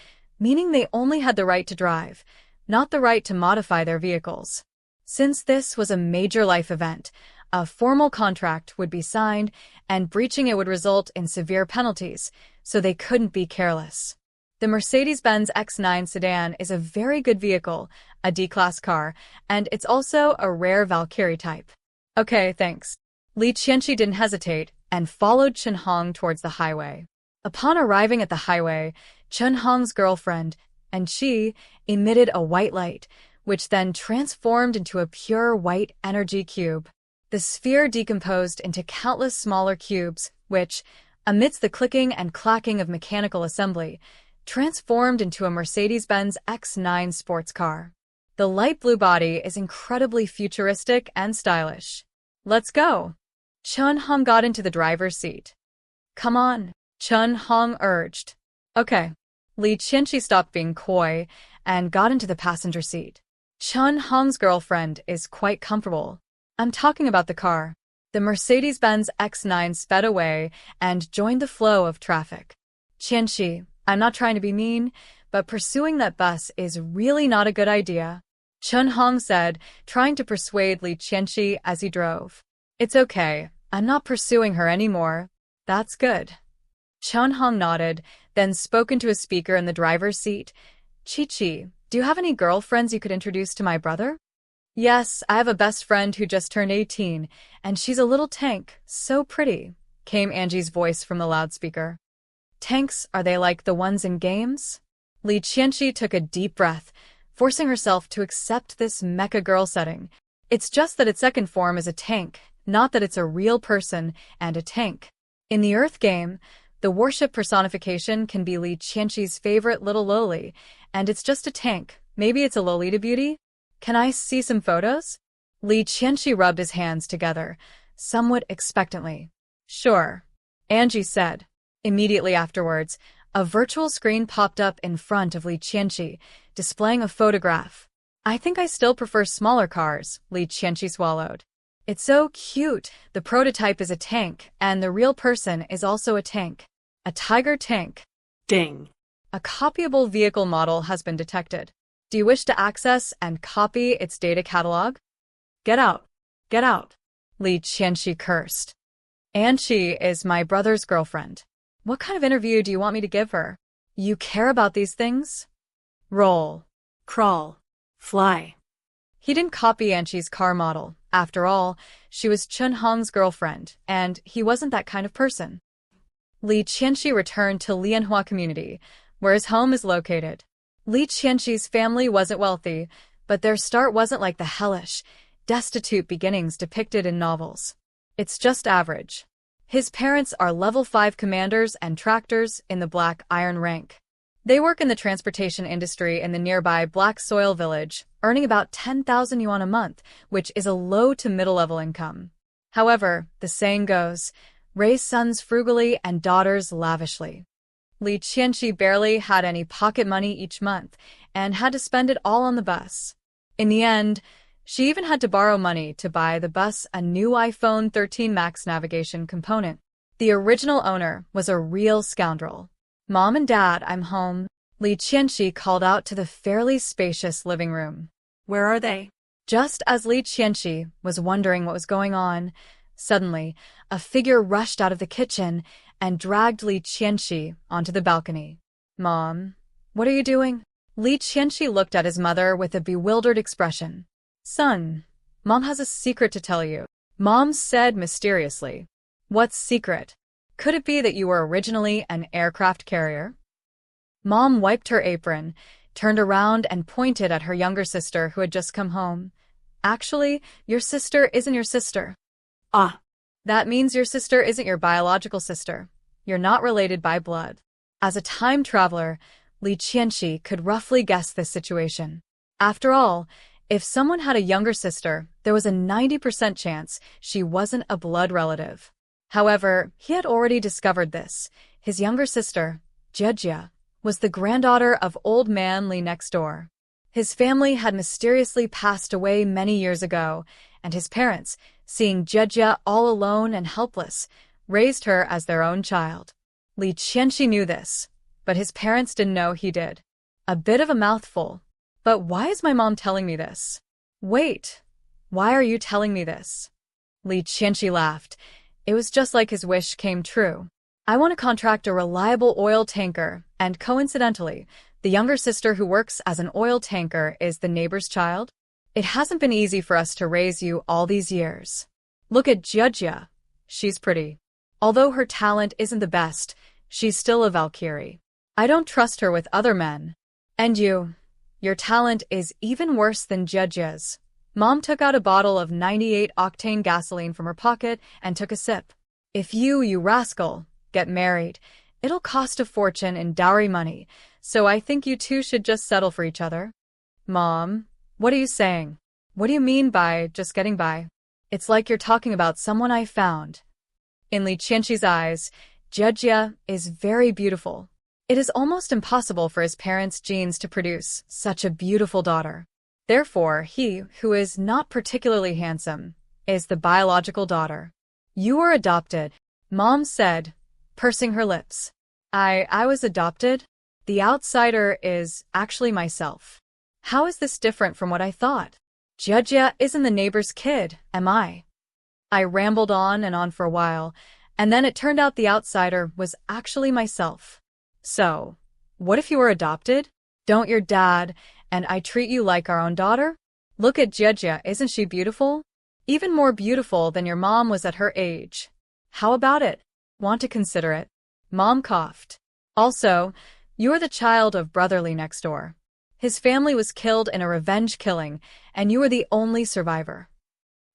meaning they only had the right to drive, not the right to modify their vehicles. Since this was a major life event, a formal contract would be signed, and breaching it would result in severe penalties, so they couldn't be careless. The Mercedes-Benz X9 sedan is a very good vehicle, a D-class car, and it's also a rare Valkyrie type. Okay, thanks. Li Qianqi didn't hesitate and followed Chun Hong towards the highway. Upon arriving at the highway, Chun Hong's girlfriend and she emitted a white light, which then transformed into a pure white energy cube. The sphere decomposed into countless smaller cubes, which, amidst the clicking and clacking of mechanical assembly, transformed into a Mercedes-Benz X9 sports car. The light blue body is incredibly futuristic and stylish. Let's go. Chun Hong got into the driver's seat. Come on, Chun Hong urged. Okay. Li Qianqi stopped being coy and got into the passenger seat. Chun Hong's girlfriend is quite comfortable. I'm talking about the car. The Mercedes-Benz X9 sped away and joined the flow of traffic. Qianqi, I'm not trying to be mean, but pursuing that bus is really not a good idea, Chun Hong said, trying to persuade Li Qianqi as he drove. It's okay, I'm not pursuing her anymore. That's good. Chun Hong nodded, then spoke into a speaker in the driver's seat. Chi-Chi, do you have any girlfriends you could introduce to my brother? Yes, I have a best friend who just turned 18, and she's a little tank, so pretty, came Angie's voice from the loudspeaker. Tanks, are they like the ones in games? Li Qianqi took a deep breath, forcing herself to accept this mecha girl setting. It's just that its second form is a tank, not that it's a real person and a tank. In the Earth game, the warship personification can be Li Qianqi's favorite little loli, and it's just a tank. Maybe it's a Lolita beauty? Can I see some photos? Li Qianqi rubbed his hands together, somewhat expectantly. Sure, Angie said. Immediately afterwards, a virtual screen popped up in front of Li Qianqi, displaying a photograph. I think I still prefer smaller cars, Li Qianqi swallowed. It's so cute. The prototype is a tank, and the real person is also a tank. A tiger tank. Ding. A copyable vehicle model has been detected. Do you wish to access and copy its data catalog? Get out. Get out. Li Qianqi cursed. And she is my brother's girlfriend. What kind of interview do you want me to give her? You care about these things? Roll. Crawl. Fly. He didn't copy Angie's car model. After all, she was Chun Hong's girlfriend, and he wasn't that kind of person. Li Qianqi returned to Lianhua Community, where his home is located. Li Qianxi's family wasn't wealthy, but their start wasn't like the hellish, destitute beginnings depicted in novels. It's just average. His parents are level 5 commanders and tractors in the Black Iron rank. They work in the transportation industry in the nearby Black Soil village, earning about 10,000 yuan a month, which is a low to middle-level income. However, the saying goes, raise sons frugally and daughters lavishly. Li Qianxi barely had any pocket money each month and had to spend it all on the bus. In the end, she even had to borrow money to buy the bus a new iPhone 13 Max navigation component. The original owner was a real scoundrel. Mom and Dad, I'm home. Li Qianxi called out to the fairly spacious living room. Where are they? Just as Li Qianxi was wondering what was going on, suddenly, a figure rushed out of the kitchen and dragged Li Qianxi onto the balcony. Mom, what are you doing? Li Qianxi looked at his mother with a bewildered expression. Son, Mom has a secret to tell you. Mom said mysteriously. What secret? Could it be that you were originally an aircraft carrier? Mom wiped her apron, turned around and pointed at her younger sister who had just come home. Actually, your sister isn't your sister. Ah. That means your sister isn't your biological sister. You're not related by blood. As a time traveler, Li Qianxi could roughly guess this situation. After all, if someone had a younger sister, there was a 90% chance she wasn't a blood relative. However, he had already discovered this. His younger sister, Jejia, was the granddaughter of old man Li next door. His family had mysteriously passed away many years ago, and his parents, seeing Jejia all alone and helpless, raised her as their own child. Li Qianxi knew this, but his parents didn't know he did. A bit of a mouthful. But why is my mom telling me this? Wait, why are you telling me this? Li Qianxi laughed. It was just like his wish came true. I want to contract a reliable oil tanker, and coincidentally, the younger sister who works as an oil tanker is the neighbor's child. It hasn't been easy for us to raise you all these years. Look at Jejia. She's pretty. Although her talent isn't the best, she's still a Valkyrie. I don't trust her with other men. And your talent is even worse than Jejia's. Mom took out a bottle of 98-octane gasoline from her pocket and took a sip. If you rascal, get married, it'll cost a fortune in dowry money, so I think you two should just settle for each other. Mom, what are you saying? What do you mean by just getting by? It's like you're talking about someone I found. In Li Qianxi's eyes, Jejia is very beautiful. It is almost impossible for his parents' genes to produce such a beautiful daughter. Therefore, he, who is not particularly handsome, is the biological daughter. You were adopted, Mom said, pursing her lips. I was adopted? The outsider is actually myself. How is this different from what I thought? Jejia isn't the neighbor's kid, am I? I rambled on and on for a while, and then it turned out the outsider was actually myself. So, what if you were adopted? Don't your dad and I treat you like our own daughter? Look at Jejia, isn't she beautiful? Even more beautiful than your mom was at her age. How about it? Want to consider it? Mom coughed. Also, you're the child of brotherly next door. His family was killed in a revenge killing, and you were the only survivor.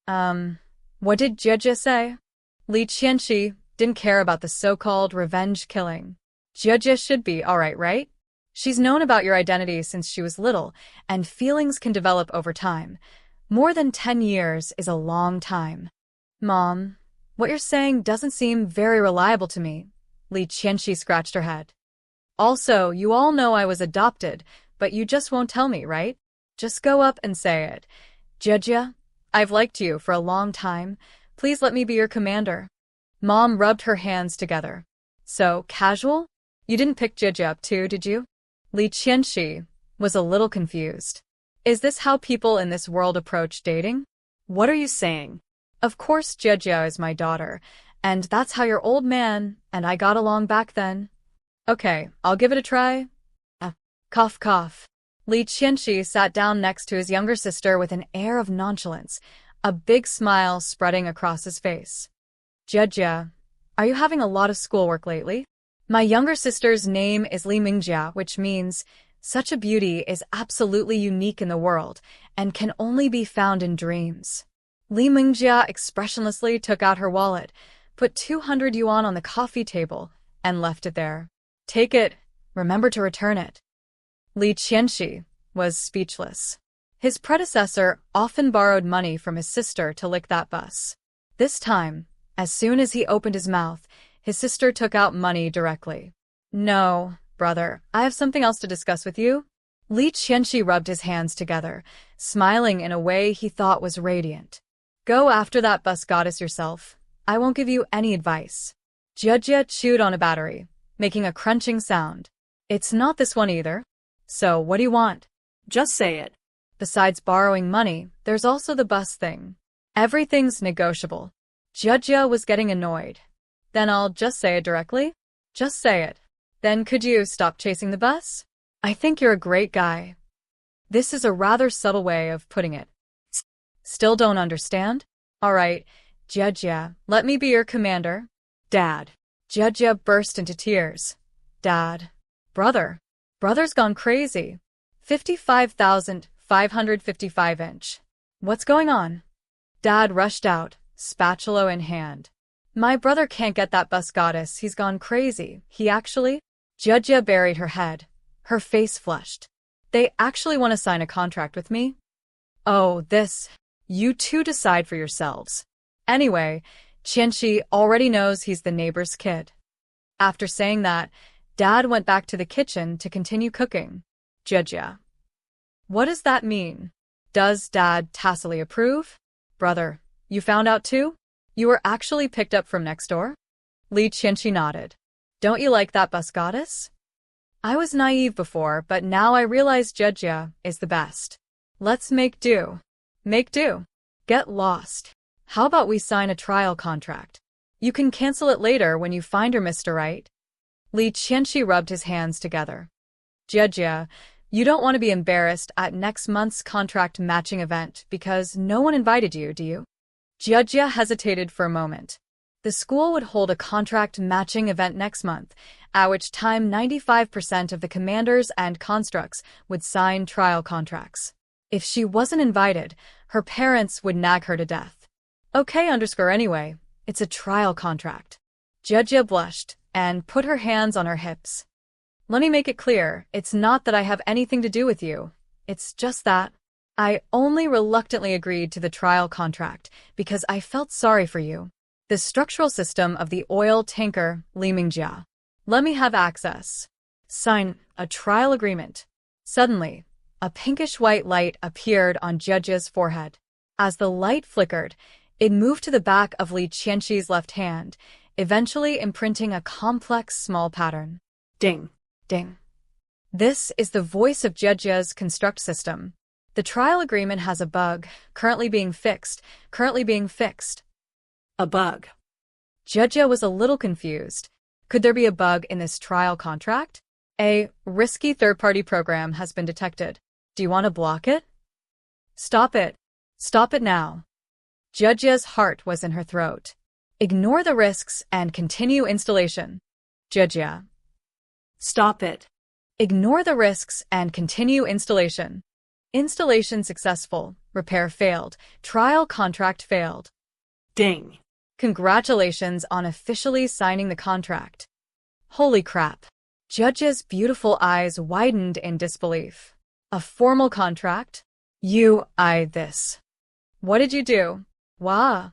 What did Jejia say? Li Qianxi didn't care about the so-called revenge killing. Jejia should be alright, right? She's known about your identity since she was little, and feelings can develop over time. More than 10 years is a long time. Mom, what you're saying doesn't seem very reliable to me. Li Qianxi scratched her head. Also, you all know I was adopted, but you just won't tell me, right? Just go up and say it. Jejia, I've liked you for a long time. Please let me be your commander. Mom rubbed her hands together. So, casual? You didn't pick Jejia up too, did you? Li Qianxi was a little confused. Is this how people in this world approach dating? What are you saying? Of course Jejia is my daughter, and that's how your old man and I got along back then. Okay, I'll give it a try. Cough cough. Li Qianxi sat down next to his younger sister with an air of nonchalance, a big smile spreading across his face. Jejia, are you having a lot of schoolwork lately? My younger sister's name is Li Mingjia, which means Such a beauty is absolutely unique in the world and can only be found in dreams. Li Mingjia expressionlessly took out her wallet, put 200 yuan on the coffee table, and left it there. Take it. Remember to return it. Li Qianxi was speechless. His predecessor often borrowed money from his sister to lick that bus. This time, as soon as he opened his mouth, his sister took out money directly. No, brother, I have something else to discuss with you. Li Qianxi rubbed his hands together, smiling in a way he thought was radiant. Go after that bus goddess yourself. I won't give you any advice. Jia chewed on a battery, making a crunching sound. It's not this one either. So what do you want? Just say it. Besides borrowing money, there's also the bus thing. Everything's negotiable. Jia was getting annoyed. Then I'll just say it directly? Just say it. Then could you stop chasing the bus? I think you're a great guy. This is a rather subtle way of putting it. Still don't understand? Alright, Jia, let me be your commander. Dad. Jia burst into tears. Dad. Brother's gone crazy. 55,555 inch. What's going on? Dad rushed out, spatula in hand. My brother can't get that bus goddess, he's gone crazy. He actually? Jia buried her head. Her face flushed. They actually want to sign a contract with me? Oh, this. You two decide for yourselves. Anyway, Qianxi already knows he's the neighbor's kid. After saying that, Dad went back to the kitchen to continue cooking. Jia. What does that mean? Does Dad tacitly approve? Brother, you found out too? You were actually picked up from next door? Li Qianxi nodded. Don't you like that bus goddess? I was naive before, but now I realize Jia is the best. Let's make do. Make do. Get lost. How about we sign a trial contract? You can cancel it later when you find her, Mr. Right. Li Qianxi rubbed his hands together. Jia, you don't want to be embarrassed at next month's contract matching event because no one invited you, do you? Jia hesitated for a moment. The school would hold a contract matching event next month, at which time 95% of the commanders and constructs would sign trial contracts. If she wasn't invited, her parents would nag her to death. Okay, anyway, it's a trial contract. Jia blushed and put her hands on her hips. Let me make it clear, it's not that I have anything to do with you. It's just that I only reluctantly agreed to the trial contract because I felt sorry for you. The structural system of the oil tanker Li Mingjia. Let me have access. Sign a trial agreement. Suddenly, a pinkish-white light appeared on Jia's forehead. As the light flickered, it moved to the back of Li Qianxi's left hand, eventually imprinting a complex small pattern. Ding. Ding. This is the voice of Jia's construct system. The trial agreement has a bug, currently being fixed. A bug. Jia was a little confused. Could there be a bug in this trial contract? A risky third-party program has been detected. Do you want to block it? Stop it. Stop it now. Jia's heart was in her throat. Ignore the risks and continue installation. Jia. Stop it. Ignore the risks and continue installation. Installation successful. Repair failed. Trial contract failed. Ding. Congratulations on officially signing the contract. Holy crap. Jia's beautiful eyes widened in disbelief. A formal contract? This. What did you do? Wow.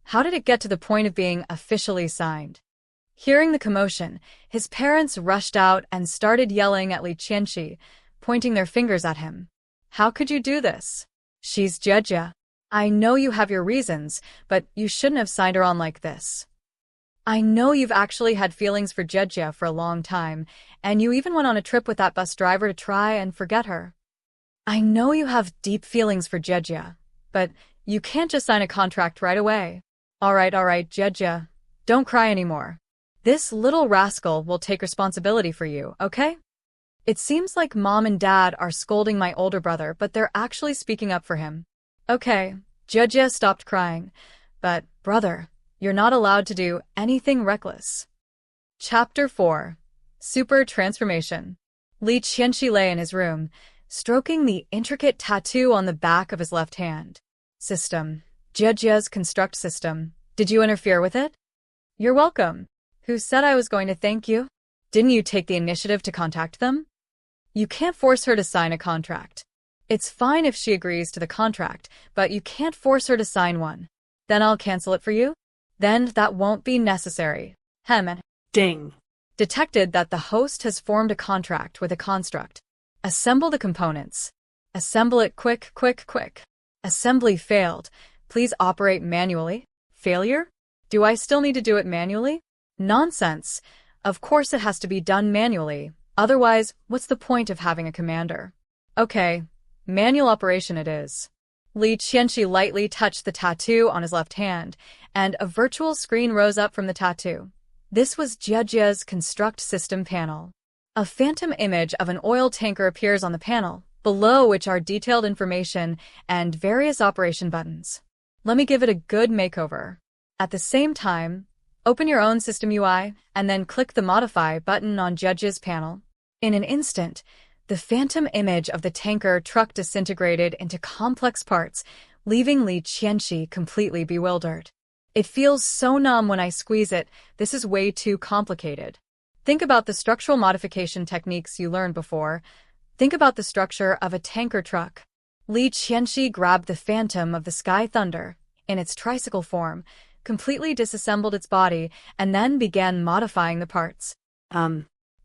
How did it get to the point of being officially signed? Hearing the commotion, his parents rushed out and started yelling at Li Qianxi, pointing their fingers at him. How could you do this? She's Jia. I know you have your reasons, but you shouldn't have signed her on like this. I know you've actually had feelings for Jia for a long time, and you even went on a trip with that bus driver to try and forget her. I know you have deep feelings for Jia, but you can't just sign a contract right away. Alright, Jia. Don't cry anymore. This little rascal will take responsibility for you, okay? It seems like Mom and Dad are scolding my older brother, but they're actually speaking up for him. Okay, Jia stopped crying. But, brother, you're not allowed to do anything reckless. Chapter 4. Super Transformation. Li Qianxi lay in his room, stroking the intricate tattoo on the back of his left hand. System. Jiajia's construct system. Did you interfere with it? You're welcome. Who said I was going to thank you? Didn't you take the initiative to contact them? You can't force her to sign a contract. It's fine if she agrees to the contract, but you can't force her to sign one. Then I'll cancel it for you? Then that won't be necessary. Hem. Ding. Detected that the host has formed a contract with a construct. Assemble the components. Assemble it quick, quick, quick. Assembly failed. Please operate manually. Failure? Do I still need to do it manually? Nonsense. Of course it has to be done manually. Otherwise, what's the point of having a commander? Okay, manual operation it is. Li Qianxi lightly touched the tattoo on his left hand, and a virtual screen rose up from the tattoo. This was Jiajia's construct system panel. A phantom image of an oil tanker appears on the panel, below which are detailed information and various operation buttons. Let me give it a good makeover. At the same time, open your own system UI, and then click the Modify button on Jiajia's panel. In an instant, the phantom image of the tanker truck disintegrated into complex parts, leaving Li Qianxi completely bewildered. It feels so numb when I squeeze it. This is way too complicated. Think about the structural modification techniques you learned before. Think about the structure of a tanker truck. Li Qianxi grabbed the phantom of the Sky Thunder, in its tricycle form, completely disassembled its body, and then began modifying the parts.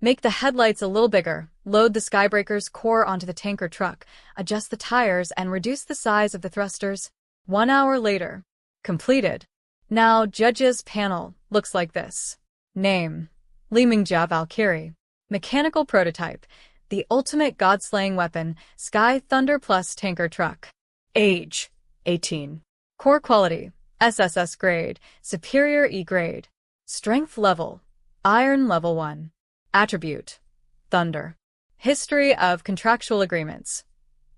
Make the headlights a little bigger, load the Skybreaker's core onto the tanker truck, adjust the tires, and reduce the size of the thrusters. 1 hour later. Completed. Now, Jiajia's panel looks like this. Name: Li Mingjia Valkyrie. Mechanical prototype: the ultimate god-slaying weapon, Sky Thunder Plus tanker truck. Age: 18. Core quality: SSS grade, superior E grade. Strength level: Iron level 1. Attribute: Thunder. History of contractual agreements: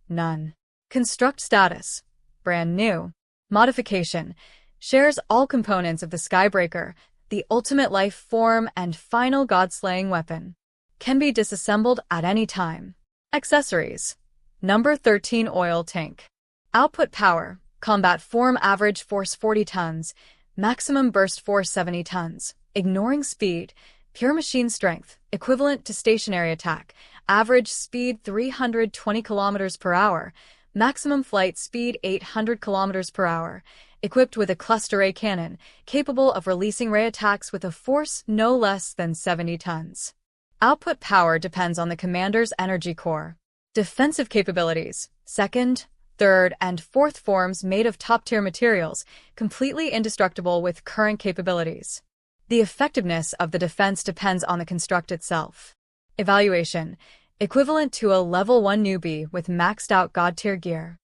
none. Construct status: brand new. Modification: shares all components of the Skybreaker, the ultimate life form and final god-slaying weapon. Can be disassembled at any time. Accessories: number 13 oil tank. Output power: combat form average force 40 tons, maximum burst force 70 tons. Ignoring speed: pure machine strength, equivalent to stationary attack, average speed 320 km per hour, maximum flight speed 800 km per hour. Equipped with a cluster ray cannon, capable of releasing ray attacks with a force no less than 70 tons. Output power depends on the commander's energy core. Defensive capabilities: second, third, and fourth forms made of top-tier materials, completely indestructible with current capabilities. The effectiveness of the defense depends on the construct itself. Evaluation: equivalent to a level 1 newbie with maxed-out god-tier gear.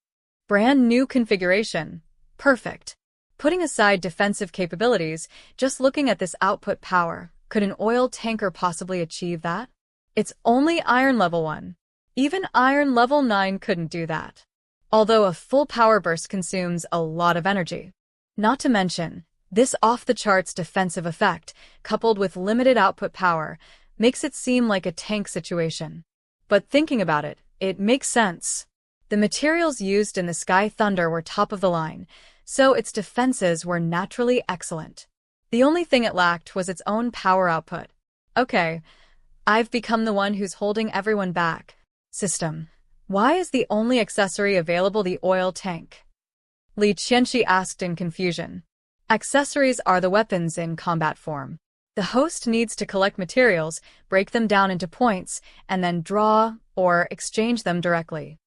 Brand new configuration. Perfect. Putting aside defensive capabilities, just looking at this output power, could an oil tanker possibly achieve that? It's only Iron level 1. Even Iron level 9 couldn't do that. Although a full power burst consumes a lot of energy. Not to mention, this off-the-charts defensive effect, coupled with limited output power, makes it seem like a tank situation. But thinking about it, it makes sense. The materials used in the Sky Thunder were top of the line, so its defenses were naturally excellent. The only thing it lacked was its own power output. Okay, I've become the one who's holding everyone back. System: why is the only accessory available the oil tank? Li Qianxi asked in confusion. Accessories are the weapons in combat form. The host needs to collect materials, break them down into points, and then draw or exchange them directly.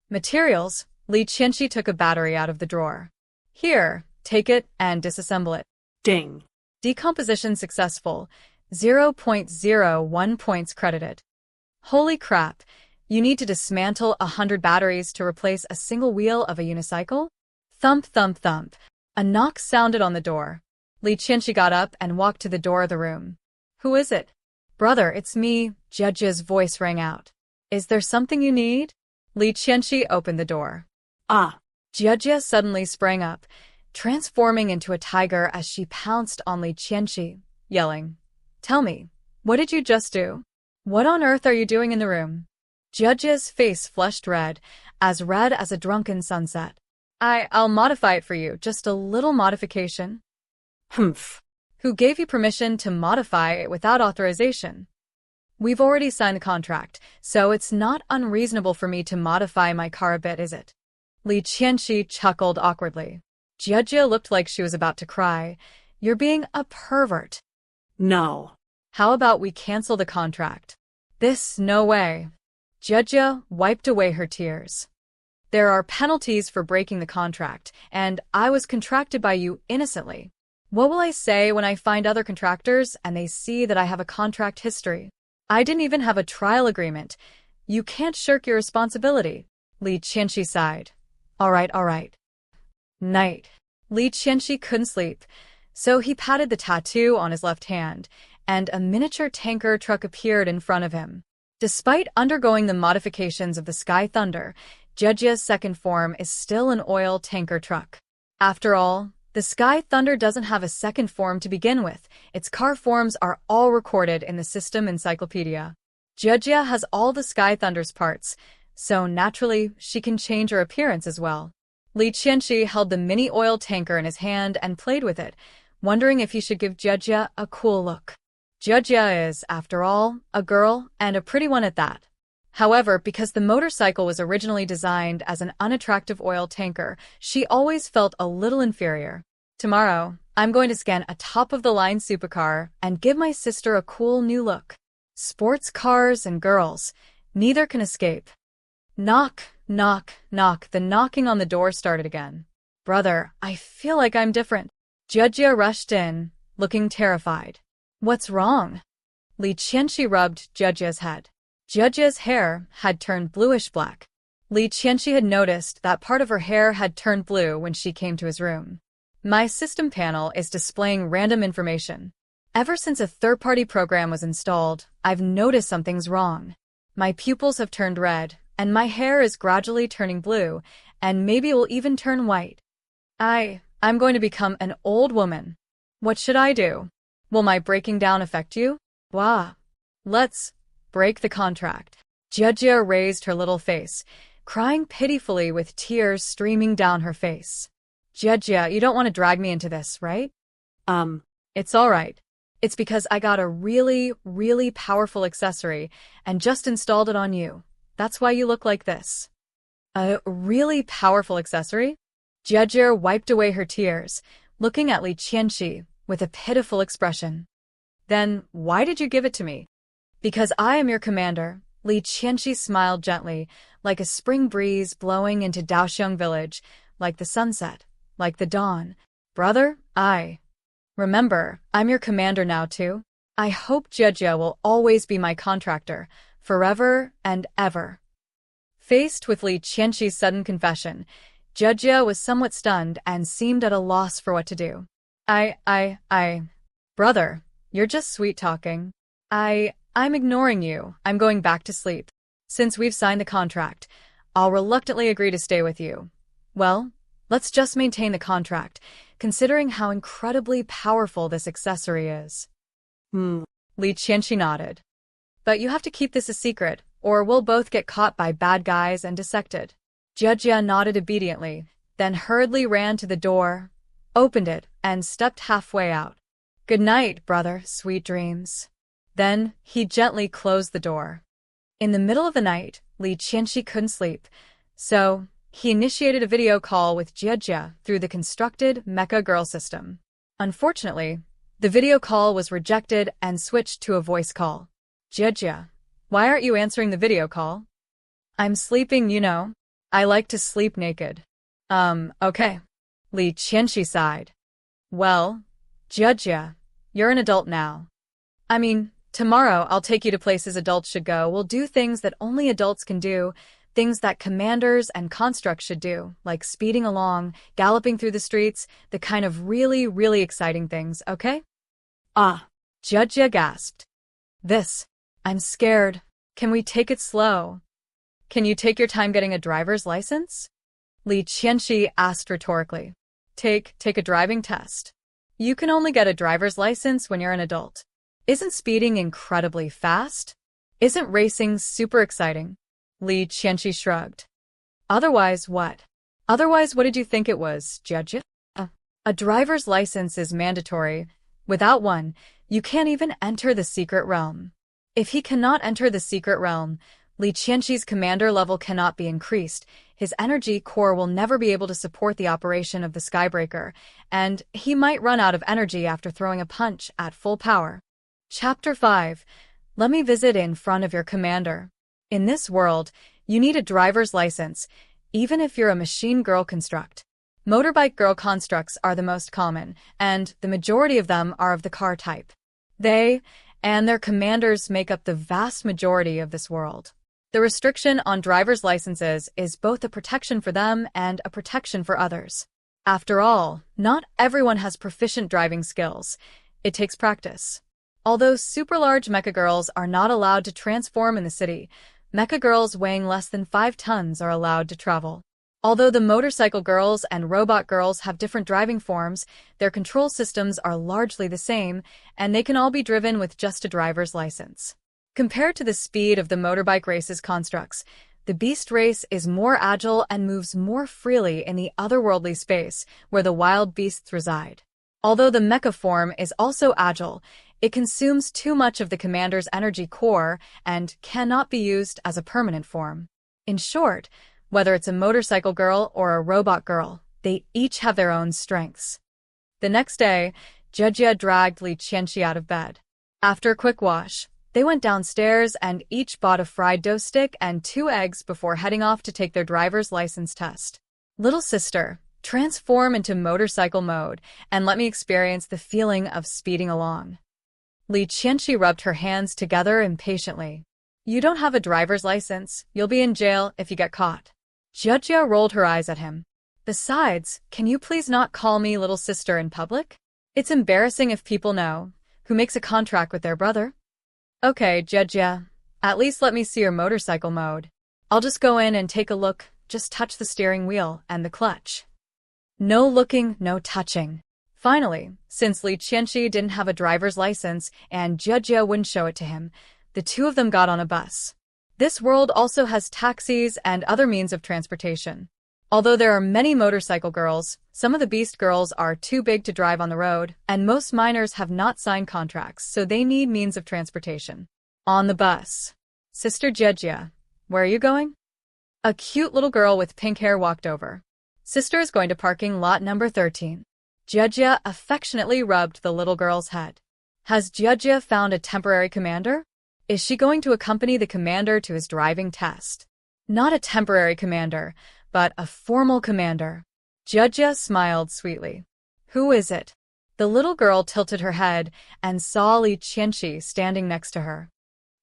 Materials: Li Qianxi took a battery out of the drawer. Here, take it and disassemble it. Ding. Decomposition successful. 0.01 points credited. Holy crap, you need to dismantle 100 batteries to replace a single wheel of a unicycle? Thump, thump, thump. A knock sounded on the door. Li Qianxi got up and walked to the door of the room. Who is it? Brother, it's me, Jiajia's voice rang out. Is there something you need? Li Qianxi opened the door. Ah. Jiajia suddenly sprang up, transforming into a tiger as she pounced on Li Qianxi, yelling, "Tell me, what did you just do?" What on earth are you doing in the room? Judge's face flushed red as a drunken sunset. I'll modify it for you, just a little modification. Humph. Who gave you permission to modify it without authorization? We've already signed the contract, so it's not unreasonable for me to modify my car a bit, is it? Li Qianxi chuckled awkwardly. Jia looked like she was about to cry. You're being a pervert. No. How about we cancel the contract? No way. Jia wiped away her tears. There are penalties for breaking the contract, and I was contracted by you innocently. What will I say when I find other contractors and they see that I have a contract history? I didn't even have a trial agreement. You can't shirk your responsibility. Li Qianxi sighed. All right. Night. Li Qianxi couldn't sleep, so he patted the tattoo on his left hand, and a miniature tanker truck appeared in front of him. Despite undergoing the modifications of the Sky Thunder, Jia's second form is still an oil tanker truck. After all, the Sky Thunder doesn't have a second form to begin with. Its car forms are all recorded in the system encyclopedia. Jia has all the Sky Thunder's parts, so naturally she can change her appearance as well. Li Qianxi held the mini oil tanker in his hand and played with it, wondering if he should give Jia a cool look. Jia is, after all, a girl, and a pretty one at that. However, because the motorcycle was originally designed as an unattractive oil tanker, she always felt a little inferior. Tomorrow, I'm going to scan a top-of-the-line supercar and give my sister a cool new look. Sports cars and girls, neither can escape. Knock, knock, knock. The knocking on the door started again. Brother, I feel like I'm different. Jia rushed in, looking terrified. What's wrong? Li Qianxi rubbed Jia's head. Jia's hair had turned bluish-black. Li Qianxi had noticed that part of her hair had turned blue when she came to his room. My system panel is displaying random information. Ever since a third-party program was installed, I've noticed something's wrong. My pupils have turned red, and my hair is gradually turning blue, and maybe it will even turn white. I'm going to become an old woman. What should I do? Will my breaking down affect you? Blah. Let's break the contract. Jia raised her little face, crying pitifully with tears streaming down her face. Jia, you don't want to drag me into this, right? It's all right. It's because I got a really, really powerful accessory and just installed it on you. That's why you look like this. A really powerful accessory? Jia wiped away her tears, looking at Li Qianxi with a pitiful expression. Then, why did you give it to me? Because I am your commander. Li Qianxi smiled gently, like a spring breeze blowing into Daoxiang village, like the sunset, like the dawn. Brother, Remember, I'm your commander now too. I hope Jia will always be my contractor, forever and ever. Faced with Li Qianxi's sudden confession, Jia was somewhat stunned and seemed at a loss for what to do. Brother, you're just sweet-talking. I'm ignoring you. I'm going back to sleep. Since we've signed the contract, I'll reluctantly agree to stay with you. Well, let's just maintain the contract, considering how incredibly powerful this accessory is. Li Qianxi nodded. But you have to keep this a secret, or we'll both get caught by bad guys and dissected. Jia nodded obediently, then hurriedly ran to the door, opened it, and stepped halfway out. Good night, brother, sweet dreams. Then, he gently closed the door. In the middle of the night, Li Qianxi couldn't sleep, so he initiated a video call with Jia through the constructed Mecha Girl system. Unfortunately, the video call was rejected and switched to a voice call. Jia, why aren't you answering the video call? I'm sleeping, you know. I like to sleep naked. Okay. Li Qianxi sighed. Well, Jia, you're an adult now. I mean, tomorrow I'll take you to places adults should go. We'll do things that only adults can do, things that commanders and constructs should do, like speeding along, galloping through the streets, the kind of really, really exciting things, okay? Jia gasped. I'm scared. Can we take it slow? Can you take your time getting a driver's license? Li Qianxi asked rhetorically. Take a driving test. You can only get a driver's license when you're an adult. Isn't speeding incredibly fast? Isn't racing super exciting? Li Qianqi shrugged. Otherwise what? Otherwise what did you think it was, Jia? A driver's license is mandatory. Without one, you can't even enter the secret realm. If he cannot enter the secret realm, Li Qianqi's commander level cannot be increased, his energy core will never be able to support the operation of the Skybreaker, and he might run out of energy after throwing a punch at full power. Chapter 5. Let me visit in front of your commander. In this world, you need a driver's license, even if you're a machine girl construct. Motorbike girl constructs are the most common, and the majority of them are of the car type. They and their commanders make up the vast majority of this world. The restriction on driver's licenses is both a protection for them and a protection for others. After all, not everyone has proficient driving skills. It takes practice. Although super-large mecha girls are not allowed to transform in the city, mecha girls weighing less than 5 tons are allowed to travel. Although the motorcycle girls and robot girls have different driving forms, their control systems are largely the same, and they can all be driven with just a driver's license. Compared to the speed of the motorbike race's constructs, the beast race is more agile and moves more freely in the otherworldly space where the wild beasts reside. Although the mecha form is also agile, it consumes too much of the commander's energy core and cannot be used as a permanent form. In short, whether it's a motorcycle girl or a robot girl, they each have their own strengths. The next day, Jia dragged Li Qianqi out of bed. After a quick wash, they went downstairs and each bought a fried dough stick and 2 eggs before heading off to take their driver's license test. Little sister, transform into motorcycle mode and let me experience the feeling of speeding along. Li Qianqi rubbed her hands together impatiently. You don't have a driver's license. You'll be in jail if you get caught. Jia rolled her eyes at him. Besides, can you please not call me little sister in public? It's embarrassing if people know. Who makes a contract with their brother? Okay, Jia. At least let me see your motorcycle mode. I'll just go in and take a look, just touch the steering wheel and the clutch. No looking, no touching. Finally, since Li Qianqi didn't have a driver's license and Jia wouldn't show it to him, the two of them got on a bus. This world also has taxis and other means of transportation. Although there are many motorcycle girls, some of the beast girls are too big to drive on the road, and most minors have not signed contracts, so they need means of transportation. On the bus. Sister Jia, where are you going? A cute little girl with pink hair walked over. Sister is going to parking lot number 13. Jia affectionately rubbed the little girl's head. Has Jia found a temporary commander? Is she going to accompany the commander to his driving test? Not a temporary commander, but a formal commander. Jia smiled sweetly. Who is it? The little girl tilted her head and saw Li Qianqi standing next to her.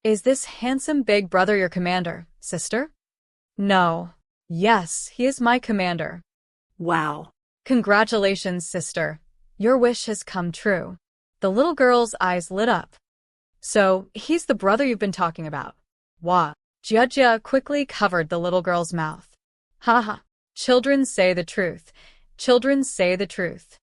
Is this handsome big brother your commander, sister? No. Yes, he is my commander. Wow. Congratulations, sister. Your wish has come true. The little girl's eyes lit up. So, he's the brother you've been talking about. Wah. Jia quickly covered the little girl's mouth. Haha. Children say the truth. Children say the truth.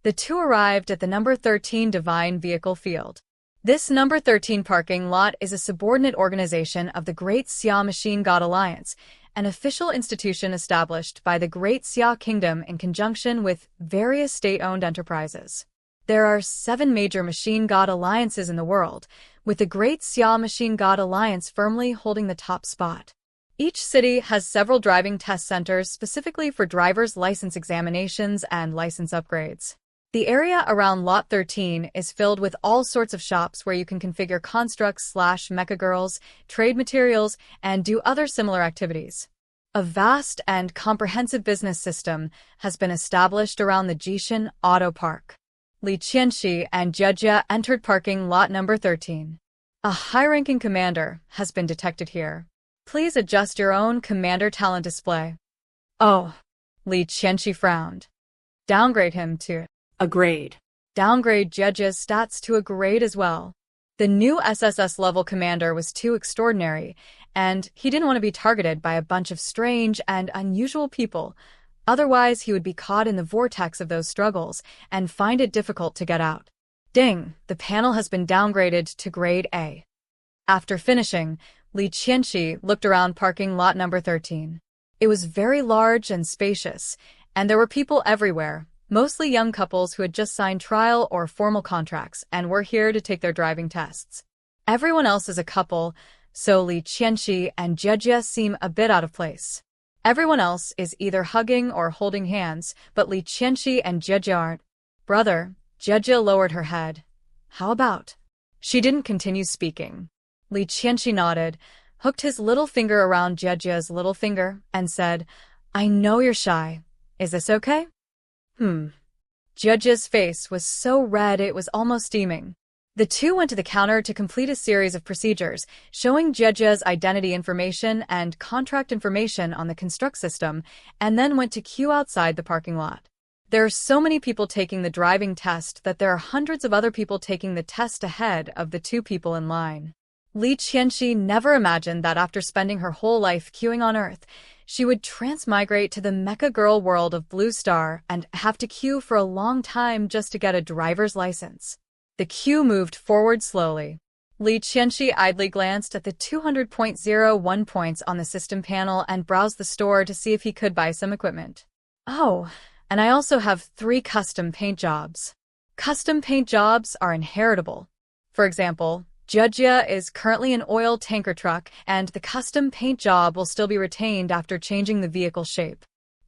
The two arrived at the number 13 Divine Vehicle Field. This number 13 parking lot is a subordinate organization of the Great Xia Machine God Alliance, an official institution established by the Great Xia Kingdom in conjunction with various state-owned enterprises. There are 7 major machine god alliances in the world, with the Great Xia Machine God Alliance firmly holding the top spot. Each city has several driving test centers specifically for driver's license examinations and license upgrades. The area around Lot 13 is filled with all sorts of shops where you can configure constructs/mecha girls, trade materials, and do other similar activities. A vast and comprehensive business system has been established around the Jishin Auto Park. Li Qianqi and Jia entered parking lot number 13. A high-ranking commander has been detected here. Please adjust your own commander talent display. Oh, Li Qianqi frowned. Downgrade him to A grade. Downgrade Jia's stats to a grade as well. The new SSS level commander was too extraordinary, and he didn't want to be targeted by a bunch of strange and unusual people. Otherwise, he would be caught in the vortex of those struggles and find it difficult to get out. Ding, the panel has been downgraded to grade A. After finishing, Li Qianxi looked around parking lot number 13. It was very large and spacious, and there were people everywhere, mostly young couples who had just signed trial or formal contracts and were here to take their driving tests. Everyone else is a couple, so Li Qianxi and Jejia seem a bit out of place. Everyone else is either hugging or holding hands, but Li Qianxi and Jejia aren't. Brother, Jejia lowered her head. How about? She didn't continue speaking. Li Qianxi nodded, hooked his little finger around Jejia's little finger, and said, I know you're shy. Is this okay? Jejia's face was so red it was almost steaming. The two went to the counter to complete a series of procedures, showing Jejia's identity information and contract information on the construct system, and then went to queue outside the parking lot. There are so many people taking the driving test that there are hundreds of other people taking the test ahead of the two people in line. Li Qianxi never imagined that after spending her whole life queuing on Earth, she would transmigrate to the Mecha Girl world of Blue Star and have to queue for a long time just to get a driver's license. The queue moved forward slowly. Li Qianxi idly glanced at the 200.01 points on the system panel and browsed the store to see if he could buy some equipment. Oh, and I also have 3 custom paint jobs. Custom paint jobs are inheritable. For example, Jejia is currently an oil tanker truck, and the custom paint job will still be retained after changing the vehicle shape.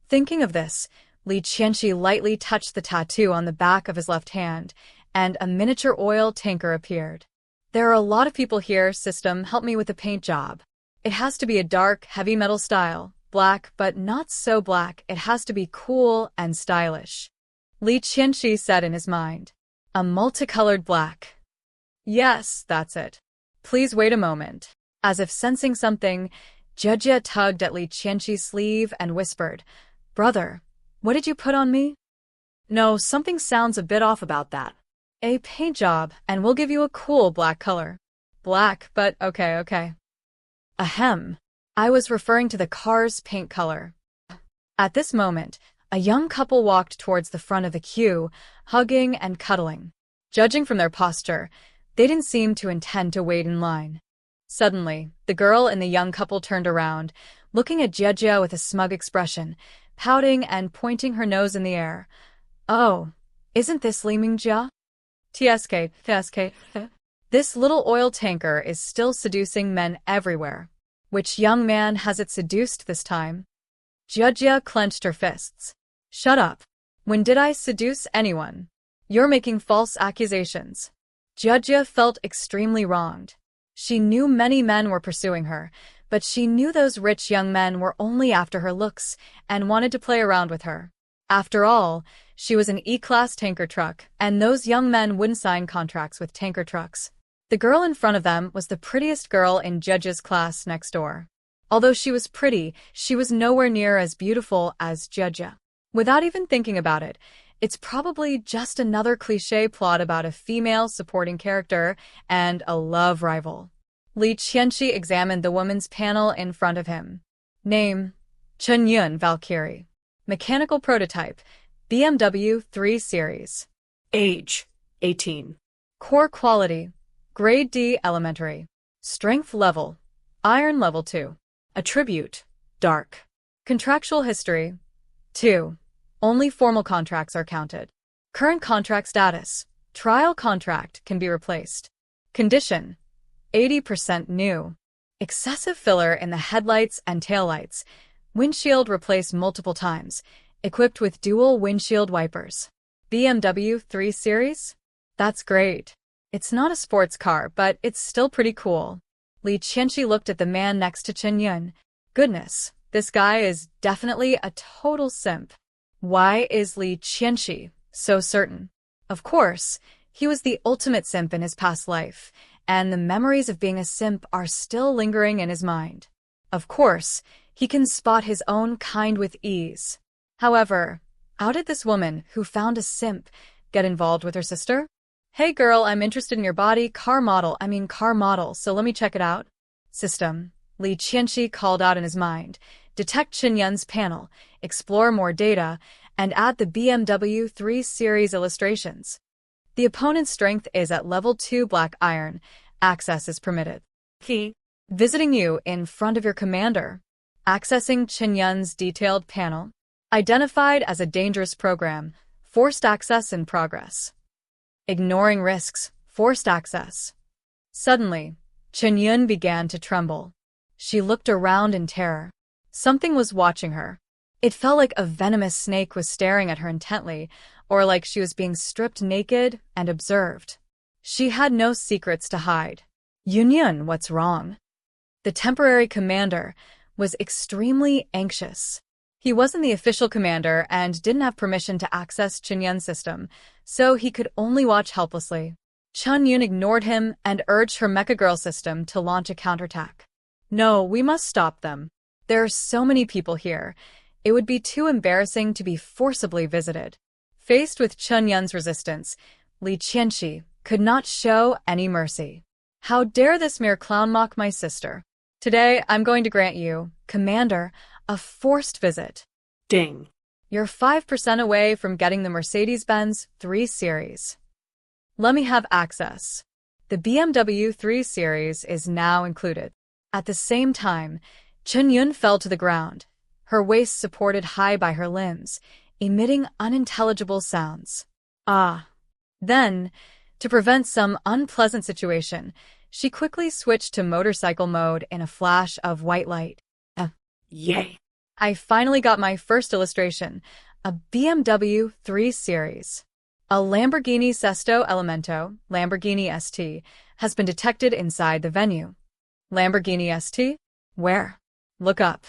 Thinking of this, Li Qianxi lightly touched the tattoo on the back of his left hand, and a miniature oil tanker appeared. There are a lot of people here, system, help me with the paint job. It has to be a dark, heavy metal style, black, but not so black, it has to be cool and stylish. Li Qianxi said in his mind. A multicolored black. Yes, that's it. Please wait a moment. As if sensing something, Jejia tugged at Li Qianxi's sleeve and whispered, Brother, what did you put on me? No, something sounds a bit off about that. A paint job, and we'll give you a cool black color. Black, but okay. Ahem. I was referring to the car's paint color. At this moment, a young couple walked towards the front of the queue, hugging and cuddling. Judging from their posture, they didn't seem to intend to wait in line. Suddenly, the girl and the young couple turned around, looking at Jejia with a smug expression, pouting and pointing her nose in the air. Oh, isn't this Li Mingjia? TSK. This little oil tanker is still seducing men everywhere. Which young man has it seduced this time? Jejia clenched her fists. Shut up. When did I seduce anyone? You're making false accusations. Jejia felt extremely wronged. She knew many men were pursuing her, but she knew those rich young men were only after her looks and wanted to play around with her. After all, she was an E-class tanker truck, and those young men wouldn't sign contracts with tanker trucks. The girl in front of them was the prettiest girl in Jejia's class next door. Although she was pretty, she was nowhere near as beautiful as Jejia. Without even thinking about it, it's probably just another cliché plot about a female supporting character and a love rival. Li Qianxi examined the woman's panel in front of him. Name: Chenyun Valkyrie. Mechanical prototype: BMW 3 Series. Age: 18. Core quality: Grade D elementary. Strength level: Iron level 2. Attribute: Dark. Contractual history: 2. Only formal contracts are counted. Current contract status: Trial contract can be replaced. Condition: 80% new. Excessive filler in the headlights and taillights. Windshield replaced multiple times. Equipped with dual windshield wipers. BMW 3 Series? That's great. It's not a sports car, but it's still pretty cool. Li Qianxi looked at the man next to Chenyun. Goodness, this guy is definitely a total simp. Why is Li Qianxi so certain? Of course, he was the ultimate simp in his past life, and the memories of being a simp are still lingering in his mind. Of course, he can spot his own kind with ease. However, how did this woman, who found a simp, get involved with her sister? Hey girl, I'm interested in your body, car model, so let me check it out. System. Li Qianxi called out in his mind. Detect Chenyun's panel, explore more data, and add the BMW 3 Series illustrations. The opponent's strength is at level 2 black iron. Access is permitted. Key. Visiting you in front of your commander. Accessing Qinyun's detailed panel. Identified as a dangerous program. Forced access in progress. Ignoring risks. Forced access. Suddenly, Qinyun began to tremble. She looked around in terror. Something was watching her. It felt like a venomous snake was staring at her intently, or like she was being stripped naked and observed. She had no secrets to hide. Yunyun, what's wrong? The temporary commander was extremely anxious. He wasn't the official commander and didn't have permission to access Qinyun's system, so he could only watch helplessly. Qinyun ignored him and urged her Mecha Girl system to launch a counterattack. No, we must stop them. There are so many people here. It would be too embarrassing to be forcibly visited. Faced with Qinyun's resistance, Li Qianxi could not show any mercy. How dare this mere clown mock my sister? Today, I'm going to grant you, Commander, a forced visit. Ding. You're 5% away from getting the Mercedes-Benz 3 Series. Let me have access. The BMW 3 Series is now included. At the same time, Qinyun fell to the ground, her waist supported high by her limbs, emitting unintelligible sounds. Ah. Then, to prevent some unpleasant situation, she quickly switched to motorcycle mode in a flash of white light. Yay. I finally got my first illustration, a BMW 3 Series. A Lamborghini Sesto Elemento, Lamborghini ST, has been detected inside the venue. Lamborghini ST? Where? Look up.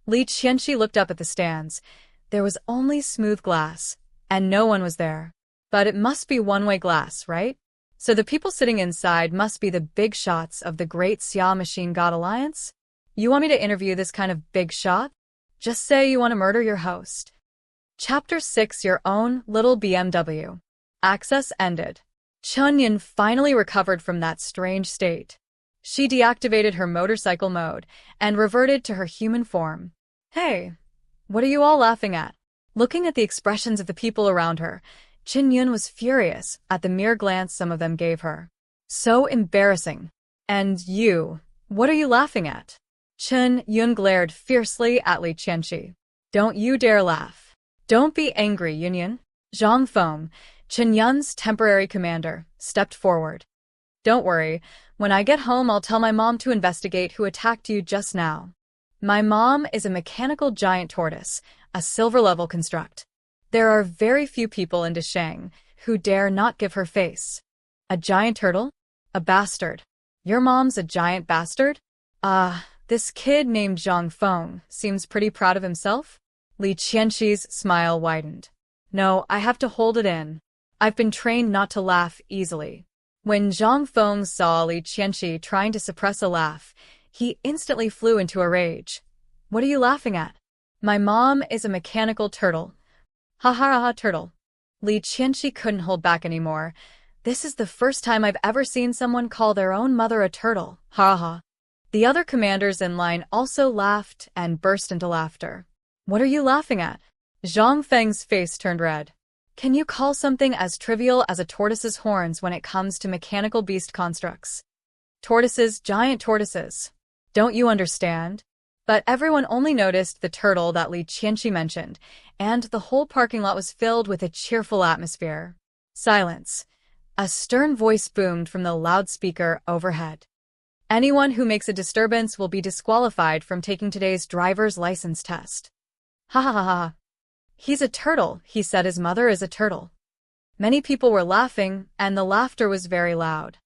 Li Qianxi looked up at the stands. There was only smooth glass, and no one was there. But it must be one-way glass, right? So the people sitting inside must be the big shots of the Great Xia Machine God Alliance? You want me to interview this kind of big shot? Just say you want to murder your host. Chapter 6: Your Own Little BMW. Access ended. Qinyun finally recovered from that strange state. She deactivated her motorcycle mode and reverted to her human form. Hey, what are you all laughing at? Looking at the expressions of the people around her, Qinyun was furious at the mere glance some of them gave her. So embarrassing. And you, what are you laughing at? Qinyun glared fiercely at Li Qianxi. Don't you dare laugh. Don't be angry, Yunyun. Zhang Feng, Qinyun's temporary commander, stepped forward. Don't worry, when I get home I'll tell my mom to investigate who attacked you just now. My mom is a mechanical giant tortoise, a silver-level construct. There are very few people in Desheng who dare not give her face. A giant turtle? A bastard. Your mom's a giant bastard? This kid named Zhang Feng seems pretty proud of himself? Li Qianxi's smile widened. No, I have to hold it in. I've been trained not to laugh easily. When Zhang Feng saw Li Qianxi trying to suppress a laugh, he instantly flew into a rage. What are you laughing at? My mom is a mechanical turtle. Ha ha ha turtle. Li Qianxi couldn't hold back anymore. This is the first time I've ever seen someone call their own mother a turtle. Ha ha. The other commanders in line also laughed and burst into laughter. What are you laughing at? Zhang Feng's face turned red. Can you call something as trivial as a tortoise's horns when it comes to mechanical beast constructs? Tortoises, giant tortoises. Don't you understand? But everyone only noticed the turtle that Li Qianxi mentioned, and the whole parking lot was filled with a cheerful atmosphere. Silence. A stern voice boomed from the loudspeaker overhead. Anyone who makes a disturbance will be disqualified from taking today's driver's license test. Ha ha ha ha. He's a turtle, he said his mother is a turtle. Many people were laughing, and the laughter was very loud.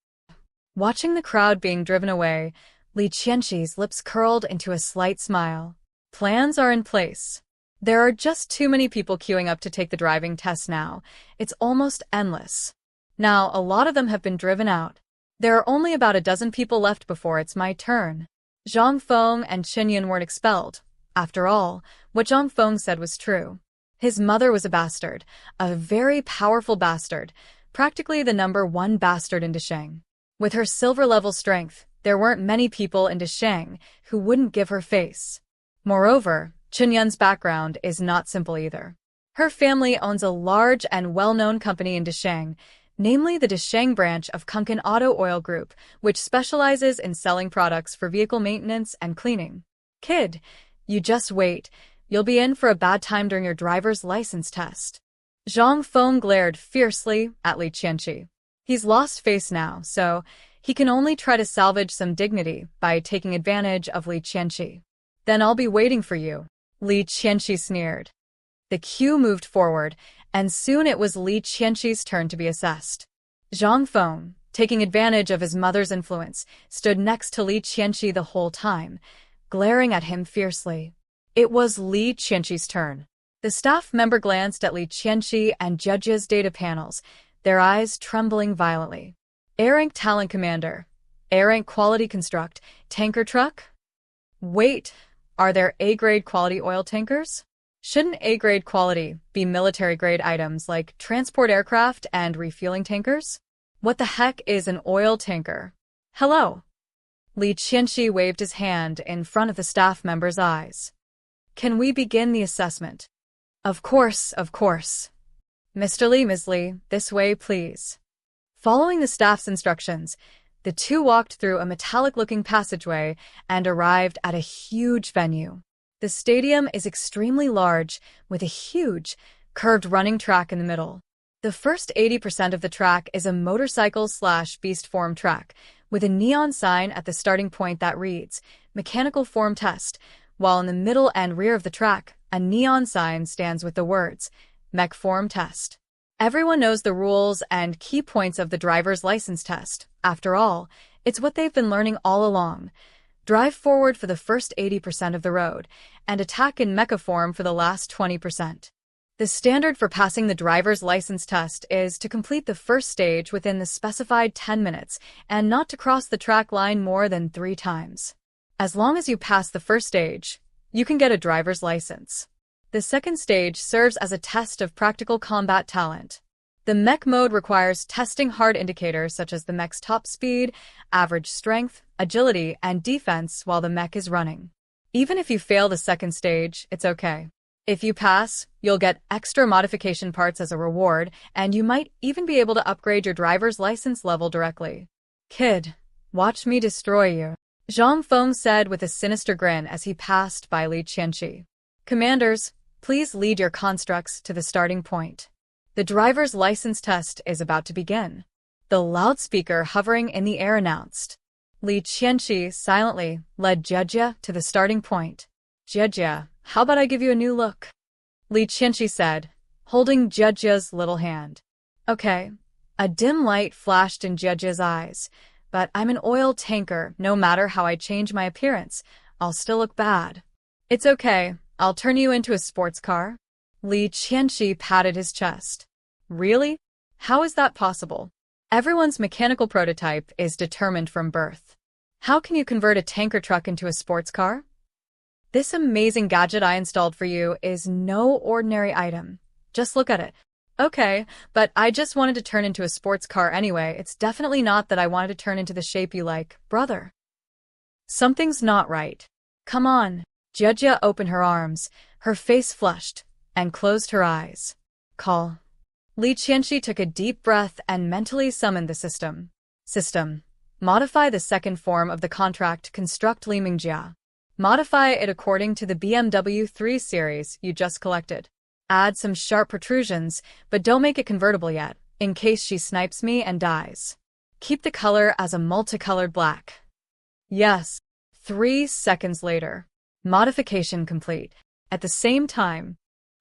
Watching the crowd being driven away, Li Qianxi's lips curled into a slight smile. Plans are in place. There are just too many people queuing up to take the driving test now. It's almost endless. Now, a lot of them have been driven out. There are only about a dozen people left before it's my turn. Zhang Feng and Qinyun weren't expelled. After all, what Zhang Feng said was true. His mother was a bastard, a very powerful bastard, practically the #1 bastard in Desheng. With her silver-level strength, there weren't many people in Desheng who wouldn't give her face. Moreover, Qinyun's background is not simple either. Her family owns a large and well-known company in Desheng, namely the Desheng branch of Kunkin Auto Oil Group, which specializes in selling products for vehicle maintenance and cleaning. Kid, you just wait. You'll be in for a bad time during your driver's license test. Zhang Feng glared fiercely at Li Qianqi. He's lost face now, so he can only try to salvage some dignity by taking advantage of Li Qianqi. Then I'll be waiting for you. Li Qianqi sneered. The queue moved forward, and soon it was Li Qianqi's turn to be assessed. Zhang Feng, taking advantage of his mother's influence, stood next to Li Qianqi the whole time, glaring at him fiercely. It was Li Qianqi's turn. The staff member glanced at Li Qianqi and judges' data panels, their eyes trembling violently. A-rank talent commander. A-rank quality construct. Tanker truck? Wait, are there A-grade quality oil tankers? Shouldn't A-grade quality be military-grade items like transport aircraft and refueling tankers? What the heck is an oil tanker? Hello? Li Qianqi waved his hand in front of the staff member's eyes. Can we begin the assessment? Of course, of course. Mr. Li, Ms. Li, this way, please. Following the staff's instructions, the two walked through a metallic-looking passageway and arrived at a huge venue. The stadium is extremely large, with a huge, curved running track in the middle. The first 80% of the track is a motorcycle/beast form track, with a neon sign at the starting point that reads, Mechanical Form Test, while in the middle and rear of the track, a neon sign stands with the words, Mech Form Test. Everyone knows the rules and key points of the driver's license test. After all, it's what they've been learning all along. Drive forward for the first 80% of the road, and attack in mecha form for the last 20%. The standard for passing the driver's license test is to complete the first stage within the specified 10 minutes and not to cross the track line more than 3 times. As long as you pass the first stage, you can get a driver's license. The second stage serves as a test of practical combat talent. The mech mode requires testing hard indicators such as the mech's top speed, average strength, agility, and defense while the mech is running. Even if you fail the second stage, it's okay. If you pass, you'll get extra modification parts as a reward, and you might even be able to upgrade your driver's license level directly. Kid, watch me destroy you, Zhang Feng said with a sinister grin as he passed by Li Qianqi. Commanders, please lead your constructs to the starting point. The driver's license test is about to begin. The loudspeaker hovering in the air announced. Li Qianqi silently led Jia to the starting point. Jia, how about I give you a new look? Li Qianqi said, holding Jia's little hand. Okay. A dim light flashed in Jia's eyes. But I'm an oil tanker. No matter how I change my appearance, I'll still look bad. It's okay. I'll turn you into a sports car. Li Qianqi patted his chest. Really? How is that possible? Everyone's mechanical prototype is determined from birth. How can you convert a tanker truck into a sports car? This amazing gadget I installed for you is no ordinary item. Just look at it. Okay, but I just wanted to turn into a sports car anyway. It's definitely not that I wanted to turn into the shape you like, brother. Something's not right. Come on. Jia opened her arms, her face flushed, and closed her eyes. Call. Li Qianqi took a deep breath and mentally summoned the system. System. Modify the second form of the contract. Construct Li Mingjia. Modify it according to the BMW 3 series you just collected. Add some sharp protrusions, but don't make it convertible yet, in case she snipes me and dies. Keep the color as a multicolored black. Yes. 3 seconds later. Modification complete. At the same time,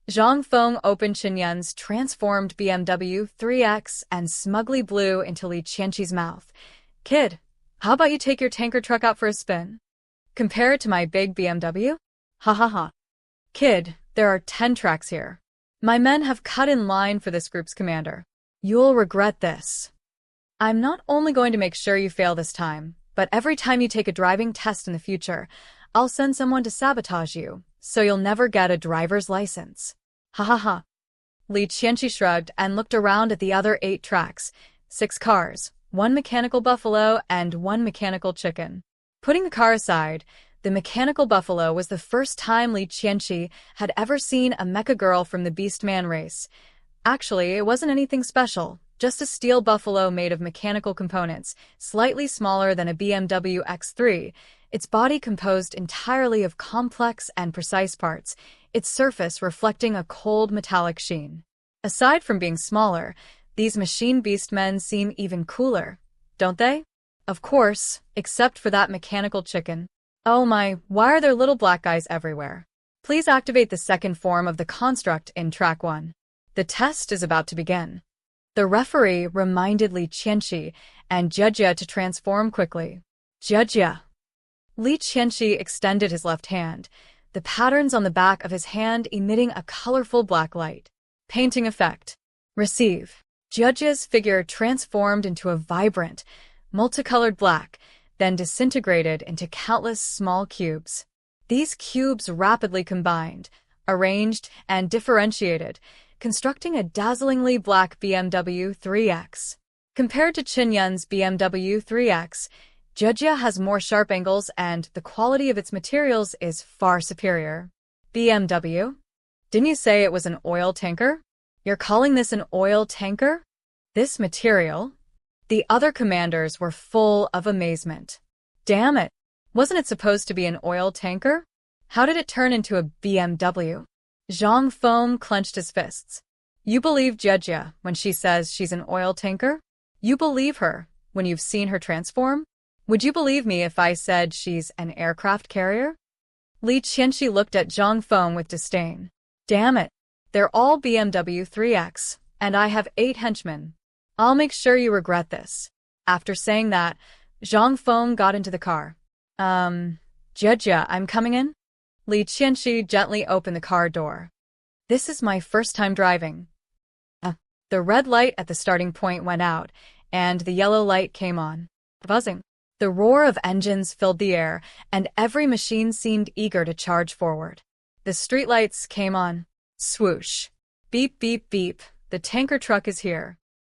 Zhang Feng opened Qinyun's transformed BMW 3X and smugly blew into Li Qianqi's mouth. Kid, how about you take your tanker truck out for a spin? Compare it to my big BMW? Ha ha ha. Kid, there are 10 tracks here. My men have cut in line for this group's commander. You'll regret this. I'm not only going to make sure you fail this time, but every time you take a driving test in the future, I'll send someone to sabotage you, so you'll never get a driver's license. Ha ha ha. Li Qianqi shrugged and looked around at the other 8 tracks, 6 cars, 1 mechanical buffalo, and 1 mechanical chicken. Putting the car aside, the mechanical buffalo was the first time Li Qianqi had ever seen a Mecha Girl from the beastman race. Actually, it wasn't anything special, Just a steel buffalo made of mechanical components, slightly smaller than a BMW X3, its body composed entirely of complex and precise parts, its surface reflecting a cold metallic sheen. Aside from being smaller, these machine beastmen seem even cooler, don't they? Of course, except for that mechanical chicken. Oh my, why are there little black guys everywhere? Please activate the second form of the construct in track 1. The test is about to begin. The referee reminded Li Qianxi and Jia to transform quickly. Jia. Li Qianxi extended his left hand, the patterns on the back of his hand emitting a colorful black light. Painting effect. Receive. Jia's figure transformed into a vibrant, multicolored black, then disintegrated into countless small cubes. These cubes rapidly combined, arranged, and differentiated, constructing a dazzlingly black BMW 3X. Compared to Qinyun's BMW 3X, Jia has more sharp angles and the quality of its materials is far superior. BMW? Didn't you say it was an oil tanker? You're calling this an oil tanker? This material? The other commanders were full of amazement. Damn it! Wasn't it supposed to be an oil tanker? How did it turn into a BMW? Zhang Feng clenched his fists. You believe Jia when she says she's an oil tanker? You believe her when you've seen her transform? Would you believe me if I said she's an aircraft carrier? Li Qianxi looked at Zhang Feng with disdain. Damn it! They're all BMW 3X, and I have 8 henchmen. I'll make sure you regret this. After saying that, Zhang Feng got into the car. Jia, I'm coming in? Li Qianxi gently opened the car door. This is my first time driving. The red light at the starting point went out, and the yellow light came on. Buzzing. The roar of engines filled the air, and every machine seemed eager to charge forward. The streetlights came on. Swoosh. Beep, beep, beep. The tanker truck is here.